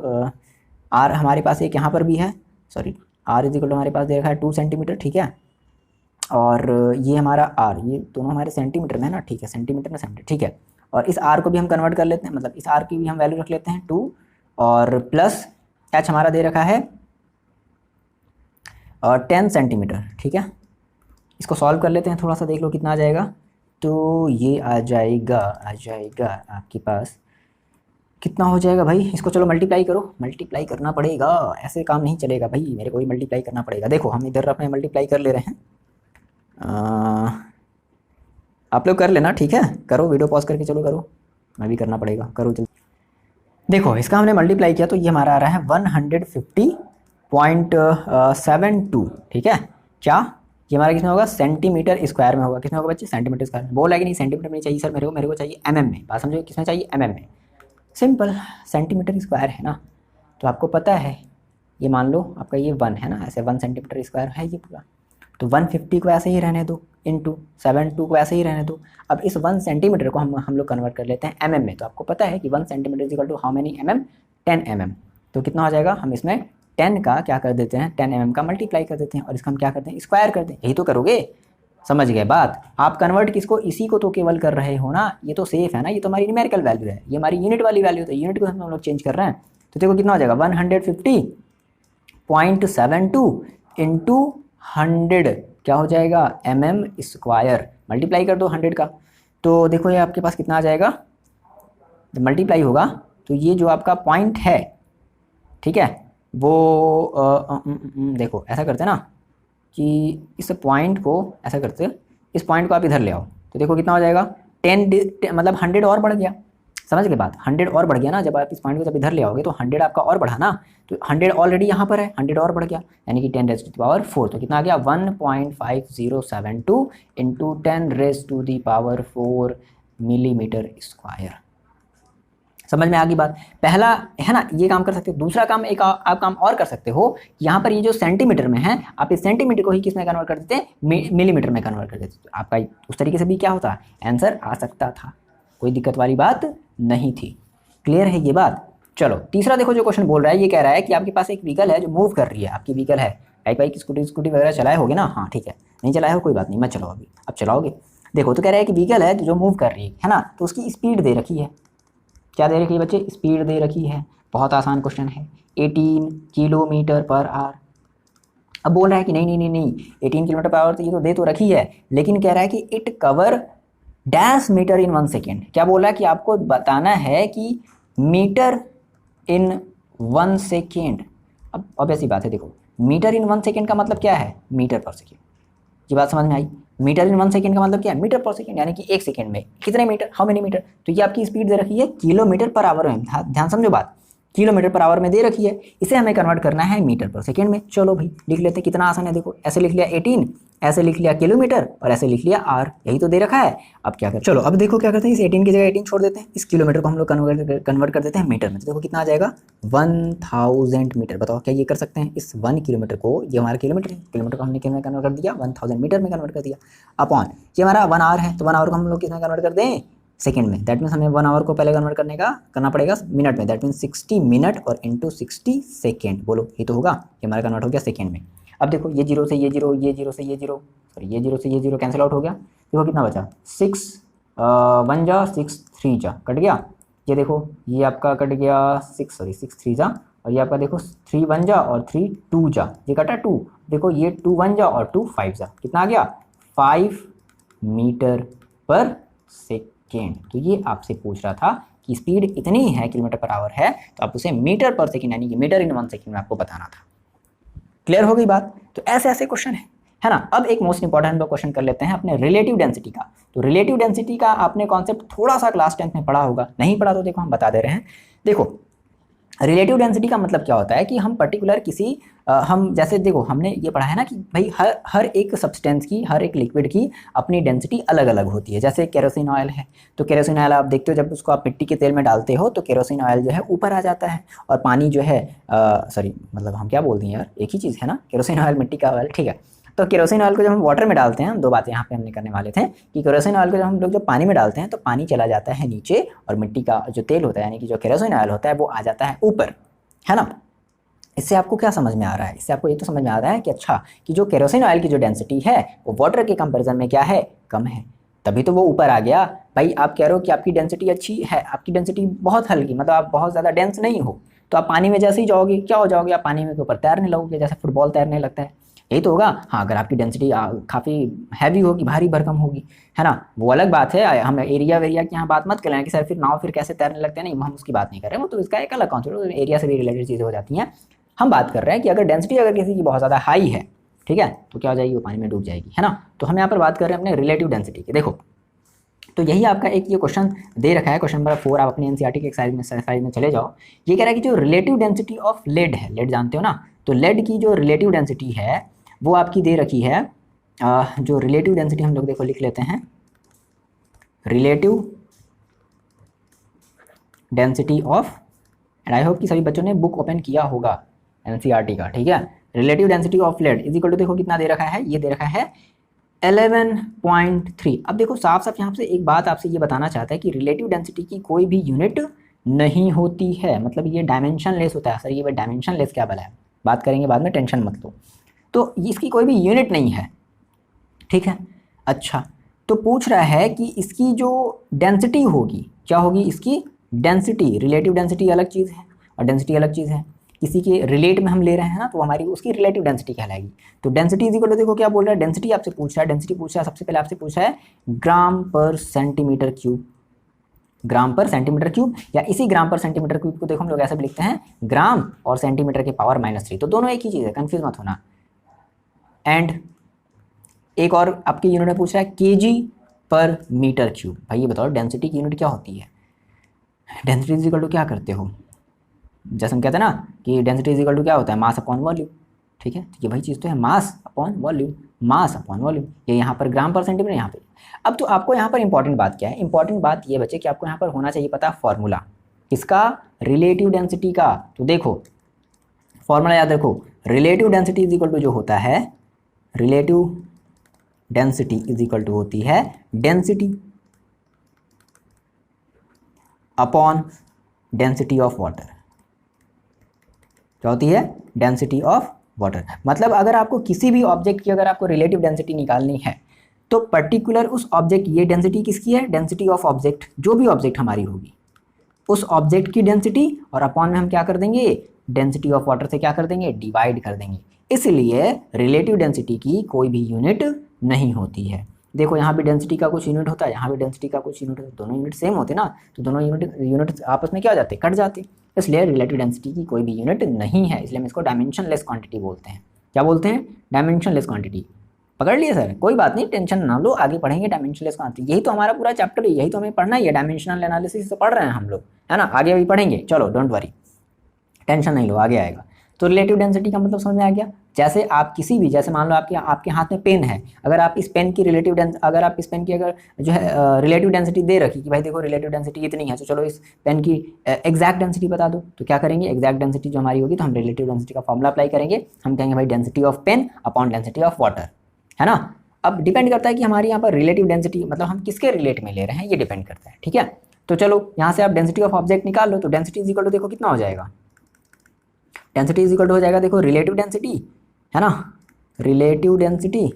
आर हमारे पास एक यहाँ पर भी है, sorry R is equal to हमारे पास दे रखा है 2 सेंटीमीटर, ठीक है। और ये हमारा आर, ये दोनों हमारे सेंटीमीटर में है ना, ठीक है, सेंटीमीटर में सेंटीमीटर, ठीक है। और इस आर को भी हम कन्वर्ट कर लेते हैं, मतलब इस आर की भी हम वैल्यू रख लेते हैं 2, और प्लस एच हमारा दे रखा है 10 सेंटीमीटर, ठीक है। इसको सॉल्व कर लेते हैं, थोड़ा सा देख लो कितना आ जाएगा। तो ये आ जाएगा आपके पास कितना हो जाएगा भाई, इसको चलो मल्टीप्लाई करो, मल्टीप्लाई करना पड़ेगा, ऐसे काम नहीं चलेगा भाई, मेरे को ही मल्टीप्लाई करना पड़ेगा। देखो हम इधर अपने मल्टीप्लाई कर ले रहे हैं, आप लोग कर लेना, ठीक है, करो, वीडियो पॉज करके चलो करो, मैं भी करना पड़ेगा, करो जल्दी। देखो इसका हमने मल्टीप्लाई किया तो ये हमारा आ रहा है 150.72, ठीक है। क्या ये हमारा किसमें होगा, सेंटीमीटर स्क्वायर में होगा। किसमें होगा बच्चे, सेंटीमीटर स्क्वायर में। बोला कि नहीं सेंटीमीटर में नहीं चाहिए सर, मेरे को चाहिए mm में। बात समझो, किसमें चाहिए, mm में। सिंपल, सेंटीमीटर स्क्वायर है ना, तो आपको पता है, ये मान लो आपका ये 1 है ना, ऐसे 1 सेंटीमीटर स्क्वायर है ये पूरा, तो 150 को ऐसे ही रहने दो, इंटू 72 को ऐसे ही रहने दो। अब इस 1 सेंटीमीटर को हम लोग कन्वर्ट कर लेते हैं mm में, तो आपको पता है कि 1 centimetre is equal to how many mm, 10 mm। तो कितना हो जाएगा, हम इसमें 10 का क्या कर देते हैं, 10 mm का मल्टीप्लाई कर देते हैं, और इसका हम क्या करते हैं, स्क्वायर करते हैं। यही तो करोगे, समझ गए बात। आप कन्वर्ट किसको, इसी को तो केवल कर रहे हो ना, ये तो सेफ है ना, ये तो हमारी न्यूमेरिकल वैल्यू है, ये हमारी यूनिट वाली वैल्यू है, यूनिट को हम लोग चेंज कर रहे हैं। तो देखो कितना हो जाएगा, 150.72 इंटू 100 क्या हो जाएगा, mm स्क्वायर, मल्टीप्लाई कर दो 100 का। तो देखो ये आपके पास कितना आ जाएगा, जब मल्टीप्लाई होगा तो ये जो आपका पॉइंट है, ठीक है, वो देखो ऐसा करते हैं ना कि इस पॉइंट को ऐसा करते, इस पॉइंट को आप इधर ले आओ, तो देखो कितना हो जाएगा 10 मतलब 100 और बढ़ गया, समझ गए बात, 100 और बढ़ गया ना, जब आप इस पॉइंट को जब इधर ले आओगे तो 100 आपका और बढ़ा ना, तो 100 ऑलरेडी यहाँ पर है, 100 और बढ़ गया, यानी कि 10 रेज़ टू द पावर 4, तो कितना आ गया 1.5072 into 10 raise to the power 4 millimetre square. समझ में आ गई बात। पहला है ना, ये काम कर सकते हो। दूसरा काम एक आप काम और कर सकते हो, यहाँ पर ये जो सेंटीमीटर में है, आप इस सेंटीमीटर को ही किस में कन्वर्ट कर देते हैं, मिलीमीटर में कन्वर्ट कर देते हैं। तो आपका उस तरीके से भी क्या होता है, आंसर आ सकता था, कोई दिक्कत वाली बात नहीं थी। क्लियर है ये बात। चलो तीसरा देखो जो क्वेश्चन बोल रहा है, ये कह रहा है कि आपके पास एक व्हीकल है जो मूव कर रही है, आपकी व्हीकल है, बाइक स्कूटी वगैरह चलाए होगे ना, हाँ ठीक है, नहीं चलाए हो कोई बात नहीं, मत चलाओ अभी, अब चलाओगे। देखो तो कह रहा है कि व्हीकल है जो मूव कर रही है ना, तो उसकी स्पीड दे रखी है, क्या दे रखी है बच्चे, स्पीड दे रखी है। बहुत आसान क्वेश्चन है, 18 किलोमीटर पर आवर। अब बोल रहा है कि नहीं 18 किलोमीटर पर आवर तो ये तो दे तो रखी है, लेकिन कह रहा है कि it cover dash metre in 1 second. क्या बोल रहा है कि आपको बताना है कि मीटर इन 1 सेकेंड। अब ऑब्वियस सी बात है, देखो मीटर इन 1 सेकेंड का मतलब क्या है, मीटर पर सेकेंड। ये बात समझ में आई। मीटर इन 1 सेकेंड का मतलब क्या है, मीटर पर सेकेंड, यानी कि 1 सेकेंड में कितने मीटर, हाउ मेनी मीटर। तो ये आपकी स्पीड दे रखी है किलोमीटर पर आवर में, ध्यान समझो बात, किलोमीटर पर आवर में दे रखी है, इसे हमें कन्वर्ट करना है मीटर पर सेकेंड में। चलो भाई लिख लेते हैं, कितना आसान है, देखो ऐसे लिख लिया 18, ऐसे लिख लिया किलोमीटर, और ऐसे लिख लिया आर, यही तो दे रखा है। अब क्या करें, चलो अब देखो क्या करते हैं, इस 18 की जगह 18 छोड़ देते हैं, इस किलोमीटर को हम लोग कन्वर्ट कर देते हैं मीटर में। तो देखो कितना आ जाएगा 1000 मीटर। बताओ क्या ये कर सकते हैं, इस 1 किलोमीटर को, ये हमारा किलोमीटर है, किलोमीटर को हमने किस में कन्वर्ट कर दिया, 1000 मीटर में कन्वर्ट कर दिया, अपॉन ये हमारा 1 आवर है, तो 1 आवर को हम लोग किस में कन्वर्ट कर दें, सेकेंड में। दैट मीन्स हमें 1 आवर को पहले कन्वर्ट करना पड़ेगा मिनट में, दैट मीन्स 60 मिनट और इंटू 60 सेकेंड। बोलो ये तो होगा, ये हमारा कन्वर्ट हो गया सेकेंड में। अब देखो ये जीरो से ये जीरो, ये जीरो से ये जीरो, सॉरी ये जीरो से ये जीरो कैंसिल आउट हो गया। देखो कितना बचा, 6 1 जा 6 3 जा, कट गया। ये देखो ये आपका कट गया 6 3 जा, और ये आपका देखो 3 1 जा और 3 2 जा, ये कटा 2। देखो ये 2 1 जा और 2 5 जा, कितना आ गया 5 मीटर पर सेकेंड। सेकेंड। तो ये आपसे पूछ रहा था कि स्पीड इतनी है किलोमीटर पर आवर है, तो आप उसे मीटर पर सेकेंड यानी कि मीटर इन 1 सेकेंड में आपको बताना था। क्लियर हो गई बात? तो ऐसे ऐसे क्वेश्चन है ना। अब एक मोस्ट इंपॉर्टेंट हम लोग क्वेश्चन कर लेते हैं अपने रिलेटिव डेंसिटी का। तो रिलेटिव डेंसिटी का आपने कॉन्सेप्ट थोड़ा सा क्लास 10th में पढ़ा होगा, नहीं पढ़ा तो देखो हम बता दे रहे हैं। देखो रिलेटिव डेंसिटी का मतलब क्या होता है कि हम पर्टिकुलर किसी हम जैसे देखो हमने ये पढ़ा है ना कि भाई हर एक सब्सटेंस की, हर एक लिक्विड की अपनी डेंसिटी अलग अलग होती है। जैसे केरोसिन ऑयल है, तो केरोसिन ऑयल आप देखते हो जब उसको आप मिट्टी के तेल में डालते हो तो केरोसिन ऑयल जो है ऊपर आ जाता है, और पानी जो है सॉरी मतलब हम क्या बोलते हैं यार, एक ही चीज़ है ना, केरोसिन ऑयल मिट्टी का ऑयल, ठीक है। तो केरोसिन ऑयल को जब हम वाटर में डालते हैं, दो बातें यहाँ पे हमने करने वाले थे कि केरोसिन ऑयल को जब हम लोग जब पानी में डालते हैं तो पानी चला जाता है नीचे, और मिट्टी का जो तेल होता है यानी कि जो केरोसिन ऑयल होता है वो आ जाता है ऊपर, है ना। इससे आपको क्या समझ में आ रहा है? इससे आपको ये तो समझ में आ रहा है कि अच्छा कि जो केरोसिन ऑयल की जो डेंसिटी है वो वाटर के कंपैरिजन में क्या है, कम है, तभी तो वो ऊपर आ गया। भाई आप कह रहे हो कि आपकी डेंसिटी अच्छी है, आपकी डेंसिटी बहुत हल्की, मतलब आप बहुत ज़्यादा डेंस नहीं हो, तो आप पानी में जैसे ही जाओगे क्या हो जाओगे, आप पानी में के ऊपर तैरने लगोगे, जैसे फुटबॉल तैरने लगता है, यही तो होगा। हाँ अगर आपकी डेंसिटी काफ़ी हैवी होगी, भारी भरकम होगी, है ना, वो अलग बात है। हम एरिया वेरिया की यहाँ बात मत करें कि सर फिर नाव फिर कैसे तैरने लगते हैं, नहीं हम उसकी बात नहीं कर रहे हैं, वो तो इसका एक अलग कॉन्सेप्ट, एरिया से भी रिलेटेड चीज़ें हो जाती हैं। हम बात कर रहे हैं कि अगर डेंसिटी अगर किसी की बहुत ज़्यादा हाई है, ठीक है, तो क्या हो जाएगी, वो पानी में डूब जाएगी, है ना। तो हम यहाँ पर बात कर रहे हैं अपने रिलेटिव डेंसिटी की। देखो तो यही आपका एक ये क्वेश्चन दे रखा है, क्वेश्चन नंबर 4, आप अपने एनसीईआरटी के एक्सरसाइज में चले जाओ। ये कह रहा है कि जो रिलेटिव डेंसिटी ऑफ लेड है, लेड जानते हो ना, तो लेड की जो रिलेटिव डेंसिटी है वो आपकी दे रखी है। जो रिलेटिव डेंसिटी हम लोग देखो लिख लेते हैं, relative density of, and I hope कि सभी बच्चों ने बुक ओपन किया होगा एनसीईआरटी का, ठीक है। Relative density of lead is equal to, देखो कितना दे रखा है, ये दे रखा है 11.3। अब देखो साफ साफ यहाँ से एक बात आपसे ये बताना चाहता है कि रिलेटिव डेंसिटी की कोई भी यूनिट नहीं होती है, मतलब ये डायमेंशन लेस होता है। सर ये डायमेंशन लेस क्या भला है, बात करेंगे बाद में, टेंशन मत लो। तो इसकी कोई भी यूनिट नहीं है, ठीक है। अच्छा तो पूछ रहा है कि इसकी जो डेंसिटी होगी क्या होगी, इसकी डेंसिटी, रिलेटिव डेंसिटी अलग चीज़ है और डेंसिटी अलग चीज़ है। किसी के रिलेट में हम ले रहे हैं ना, तो हमारी उसकी रिलेटिव डेंसिटी कहलाएगी। तो डेंसिटी इज इक्वल टू, देखो क्या बोल रहा है, डेंसिटी आपसे पूछ रहा है, डेंसिटी पूछ रहा है, सबसे पहले आपसे पूछ रहा है ग्राम पर सेंटीमीटर क्यूब, ग्राम पर सेंटीमीटर क्यूब, या इसी ग्राम पर सेंटीमीटर क्यूब को देखो हम लोग ऐसे भी लिखते हैं ग्राम और सेंटीमीटर के पावर -3, तो दोनों एक ही चीज़ है, कन्फ्यूज मत होना। एंड एक और आपके यूनिट में पूछ रहा है केजी पर मीटर क्यूब। भाई ये बताओ डेंसिटी की यूनिट क्या होती है, डेंसिटी इज इक्वल टू क्या करते हो, जैसे हम कहते हैं ना कि डेंसिटी इज इक्वल टू क्या होता है, मास अपॉन वॉल्यूम, ठीक है। तो ये वही चीज़ तो है, mass upon volume, mass upon volume, ये यहाँ पर ग्राम पर सेंटीमीटर यहाँ पे। अब तो आपको यहाँ पर इंपॉर्टेंट बात क्या है, इंपॉर्टेंट बात ये बच्चे कि आपको यहाँ पर होना चाहिए पता फॉर्मूला किसका, रिलेटिव डेंसिटी का। तो देखो फॉर्मूला याद रखो, relative density is equal to जो होता है, relative density is equal to होती है density upon density of water. क्या होती है, डेंसिटी ऑफ वाटर। मतलब अगर आपको किसी भी ऑब्जेक्ट की अगर आपको रिलेटिव डेंसिटी निकालनी है तो पर्टिकुलर उस ऑब्जेक्ट, ये डेंसिटी किसकी है, डेंसिटी ऑफ ऑब्जेक्ट, जो भी ऑब्जेक्ट हमारी होगी उस ऑब्जेक्ट की डेंसिटी, और अपॉन में हम क्या कर देंगे, डेंसिटी ऑफ वाटर से क्या कर देंगे, डिवाइड कर देंगे। इसलिए रिलेटिव डेंसिटी की कोई भी यूनिट नहीं होती है। देखो यहाँ भी डेंसिटी का कुछ यूनिट होता है, यहाँ भी डेंसिटी का कुछ यूनिट होता है, दोनों यूनिट सेम होते ना, तो दोनों यूनिट आपस में क्या हो जाते, कट जाते। इसलिए रिलेटिव डेंसिटी की कोई भी यूनिट नहीं है, इसलिए हम इसको डायमेंशन लेस क्वांटिटी बोलते हैं। क्या बोलते हैं, डायमेंशन लेस क्वांटिटी। पकड़ लिए सर, कोई बात नहीं, टेंशन ना लो, आगे पढ़ेंगे डायमेंशन लेस क्वांटिटी, यही तो हमारा पूरा चैप्टर है, यही तो हमें पढ़ना ही है, डायमेंशनल एनालिसिस तो पढ़ रहे हैं हम लोग, है ना, आगे भी पढ़ेंगे, चलो डोंट वरी, टेंशन नहीं लो, आगे आएगा। तो रिलेटिव डेंसिटी का मतलब समझ में आ गया। जैसे आप किसी भी, जैसे मान लो आपके हाथ में पेन है, अगर आप इस पेन की अगर आप इस पेन की अगर जो है रिलेटिव डेंसिटी दे रखी कि भाई देखो रिलेटिव डेंसिटी इतनी है, तो चलो इस पेन की एग्जैक्ट डेंसिटी बता दो, तो क्या करेंगे, एग्जैक्ट डेंसिटी जो हमारी होगी तो हम रिलेटिव डेंसिटी का फॉर्मूला अप्लाई करेंगे, हम कहेंगे भाई density of pen upon density of water, है ना। अब डिपेंड करता है कि हमारे यहाँ पर रिलेटिव डेंसिटी मतलब हम किसके रिलेट में ले रहे हैं, ये डिपेंड करता है, ठीक है। तो चलो यहाँ से आप डेंसिटी ऑफ ऑब्जेक्ट निकाल लो, तो डेंसिटी इज इक्वल टू देखो कितना हो जाएगा, डेंसिटी इज इक्वल टू हो जाएगा देखो रिलेटिव डेंसिटी, है ना, रिलेटिव डेंसिटी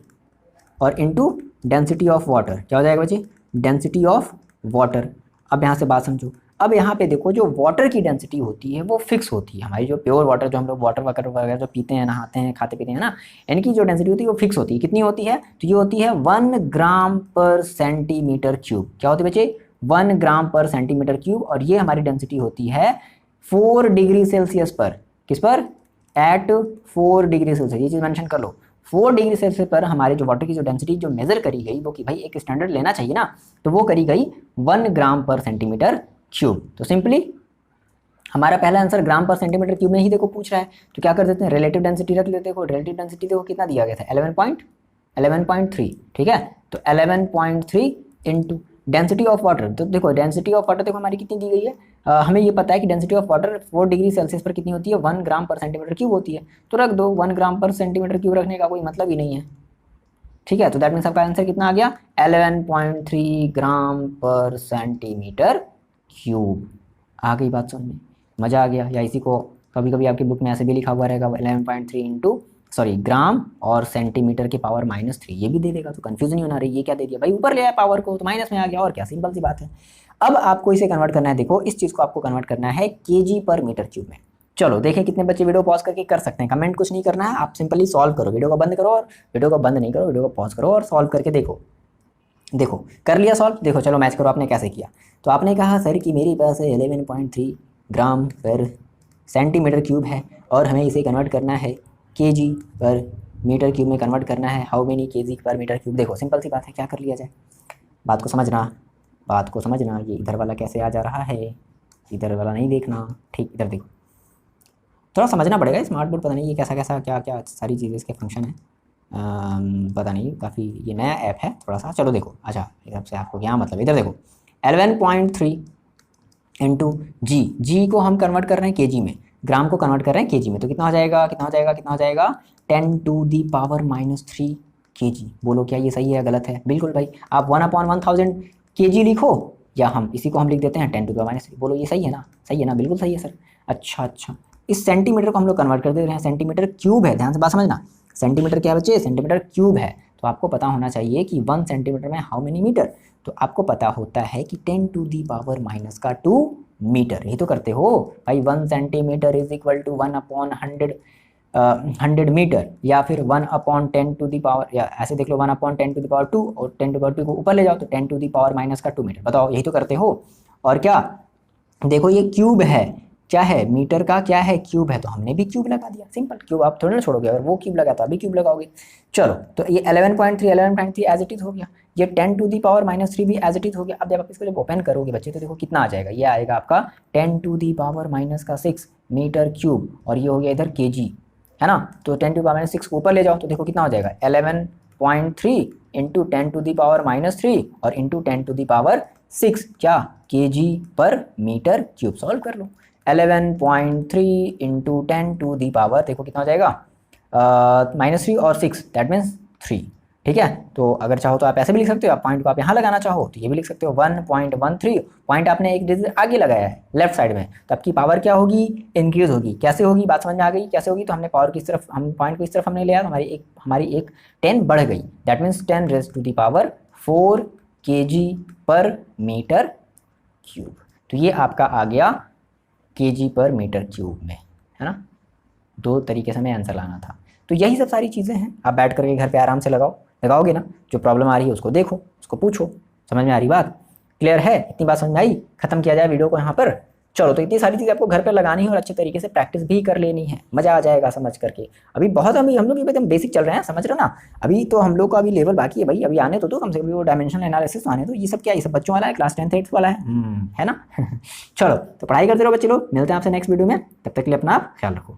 और इनटू डेंसिटी ऑफ वाटर, क्या हो जाएगा बच्चे, डेंसिटी ऑफ वाटर। अब यहाँ से बात समझो, अब यहाँ पे देखो जो वाटर की डेंसिटी होती है वो फिक्स होती है, हमारी जो प्योर वाटर, जो हम लोग वाटर वगैरह जो पीते हैं, नहाते हैं, खाते पीते हैं ना, इनकी जो डेंसिटी होती है वो फिक्स होती है। कितनी होती है, तो ये होती है 1 ग्राम पर सेंटीमीटर क्यूब। क्या होती है बच्चे, 1 ग्राम पर सेंटीमीटर क्यूब, और ये हमारी डेंसिटी होती है 4 डिग्री सेल्सियस पर। किस पर? एट 4 डिग्री सेल्सियस, ये चीज़ मेंशन कर लो। 4 डिग्री सेल्सियस पर हमारे जो वाटर की जो डेंसिटी जो मेजर करी गई वो कि भाई एक स्टैंडर्ड लेना चाहिए ना, तो वो करी गई 1 ग्राम पर सेंटीमीटर क्यूब। तो सिंपली हमारा पहला आंसर ग्राम पर सेंटीमीटर क्यूब में ही देखो पूछ रहा है, तो क्या कर देते हैं, रिलेटिव डेंसिटी रख लेते हैं। रिलेटिव डेंसिटी देखो कितना दिया गया था, 11.3, ठीक है। तो 11.3 इंटू डेंसिटी ऑफ वाटर, तो देखो डेंसिटी ऑफ वाटर देखो हमारी कितनी दी गई है, हमें ये पता है कि density of water 4 degree Celsius पर कितनी होती है, 1 ग्राम पर सेंटीमीटर क्यूब होती है। तो रख दो, 1 ग्राम पर सेंटीमीटर क्यूब रखने का कोई मतलब ही नहीं है, ठीक है। तो दैट मीन्स आपका आंसर कितना आ गया, 11.3 ग्राम पर सेंटीमीटर क्यूब। आ गई बात समझ में, मज़ा आ गया। या इसी को कभी कभी आपकी बुक में ऐसे भी लिखा हुआ रहेगा 11.3 ग्राम और सेंटीमीटर के पावर -3, ये भी दे देगा, तो कंफ्यूजन नहीं होना रही ये क्या दे दिया भाई, ऊपर ले आया पावर को तो माइनस में आ गया, और क्या, सिंपल सी बात है। अब आपको इसे कन्वर्ट करना है, देखो इस चीज़ को आपको कन्वर्ट करना है केजी पर मीटर क्यूब में। चलो देखें कितने बच्चे वीडियो पॉज करके कर सकते हैं, कमेंट कुछ नहीं करना है, आप सिंपली सॉल्व करो, वीडियो को बंद करो, और वीडियो को बंद नहीं करो, वीडियो को पॉज करो और सॉल्व करके देखो। देखो कर लिया सॉल्व, देखो चलो मैच करो आपने कैसे किया। तो आपने कहा सर कि मेरे पास 11.3 ग्राम पर सेंटीमीटर क्यूब है और हमें इसे कन्वर्ट करना है केजी पर मीटर क्यूब में कन्वर्ट करना है, how many KG per metre cube. देखो सिंपल सी बात है, क्या कर लिया जाए, बात को समझना, ये इधर वाला कैसे आ जा रहा है, इधर वाला नहीं देखना, ठीक इधर देखो, थोड़ा समझना पड़ेगा। स्मार्ट बोर्ड पता नहीं ये कैसा कैसा क्या क्या सारी चीज़ें इसके फंक्शन है, पता नहीं, काफ़ी ये नया ऐप है थोड़ा सा। चलो देखो, अच्छा इधर से आपको क्या मतलब, इधर देखो 11.3 इंटू जी को हम कन्वर्ट कर रहे हैं केजी में, ग्राम को कन्वर्ट कर रहे हैं केजी में, तो कितना हो जाएगा 10 टू दी पावर -3 केजी। बोलो क्या ये सही है या गलत है? बिल्कुल भाई, आप 1/1000 केजी लिखो, या हम इसी को हम लिख देते हैं 10 टू द -3। बोलो ये सही है ना, सही है ना, बिल्कुल सही है सर। अच्छा, इस सेंटीमीटर को हम लोग कन्वर्ट कर दे रहे हैं, सेंटीमीटर क्यूब है, ध्यान से बात समझना, सेंटीमीटर क्या बच्चे, सेंटीमीटर क्यूब है। तो आपको पता होना चाहिए कि 1 सेंटीमीटर में हाउ मेनी मीटर, तो आपको पता होता है कि 10 टू दी पावर -2 मीटर, यही तो करते हो भाई। 1 centimetre is equal to 1/100 metre, या फिर 1/10 टू दी पावर, या ऐसे देख लो 1/10 टू दी पावर 2, और 10 टू पावर 2 को ऊपर ले जाओ तो 10 टू दी पावर -2 मीटर। बताओ यही तो करते हो। और क्या देखो ये क्यूब है, क्या है, मीटर का क्या है, क्यूब है, तो हमने भी क्यूब लगा दिया, सिंपल। क्यूब आप थोड़ी ना छोड़ोगे, अगर वो क्यूब लगा तो अभी क्यूब लगाओगे। चलो तो ये 11.3 एज इट इज हो गया, ये 10 टू दी पावर -3 भी एज इट इज हो गया। अब जब आप इसको जब ओपन करोगे बच्चे तो देखो कितना आ जाएगा, ये आएगा आपका 10 to the power -6 metre cube, और ये हो गया इधर केजी, है ना। तो 10 टू दी पावर -6 को ऊपर ले जाओ तो देखो कितना हो जाएगा, 11.3 इंटू 10 टू दी पावर -3 और इंटू 10 टू दी पावर 6 क्या, KG per metre cube. Solve कर लो, 11.3 इंटू 10 टू दी पावर देखो कितना हो जाएगा, -3 और 6 दैट मीन्स 3, ठीक है। तो अगर चाहो तो आप ऐसे भी लिख सकते हो, आप पॉइंट को आप यहाँ लगाना चाहो तो ये भी लिख सकते हो, 1.13 पॉइंट आपने एक डिजिट आगे लगाया है लेफ्ट साइड में, तो आपकी पावर क्या होगी, इंक्रीज होगी। कैसे होगी, बात समझ में आ गई कैसे होगी, तो हमने पावर की तरफ, हम पॉइंट को इस तरफ हमने लिया तो हमारी एक 10 बढ़ गई, that means 10 raise to the power 4 kg per metre cube. तो ये आपका आ गया केजी पर मीटर क्यूब में, है ना। 2 तरीके से हमें आंसर लाना था। तो यही सब सारी चीज़ें हैं, आप बैठ करके घर पे आराम से लगाओगे ना, जो प्रॉब्लम आ रही है उसको देखो, उसको पूछो, समझ में आ रही बात, क्लियर है, इतनी बात समझ में आई। खत्म किया जाए वीडियो को यहाँ पर। चलो तो इतनी सारी चीज़ें आपको घर पर लगानी है और अच्छे तरीके से प्रैक्टिस भी कर लेनी है, मज़ा आ जाएगा समझ करके। अभी बहुत हम लोग एकदम बेसिक चल रहे हैं, समझ रहे ना, अभी तो हम लोग का अभी लेवल बाकी है भाई, अभी आने तो कम से कम वो डायमेंशनल एनालिसिस आने तो, ये सब क्या, ये सब बच्चों वाला है, क्लास 10th 8th वाला है ना। चलो तो पढ़ाई करते रहो बच्चे लोग, मिलते हैं आपसे नेक्स्ट वीडियो में, तब तक के लिए अपना ख्याल रखो।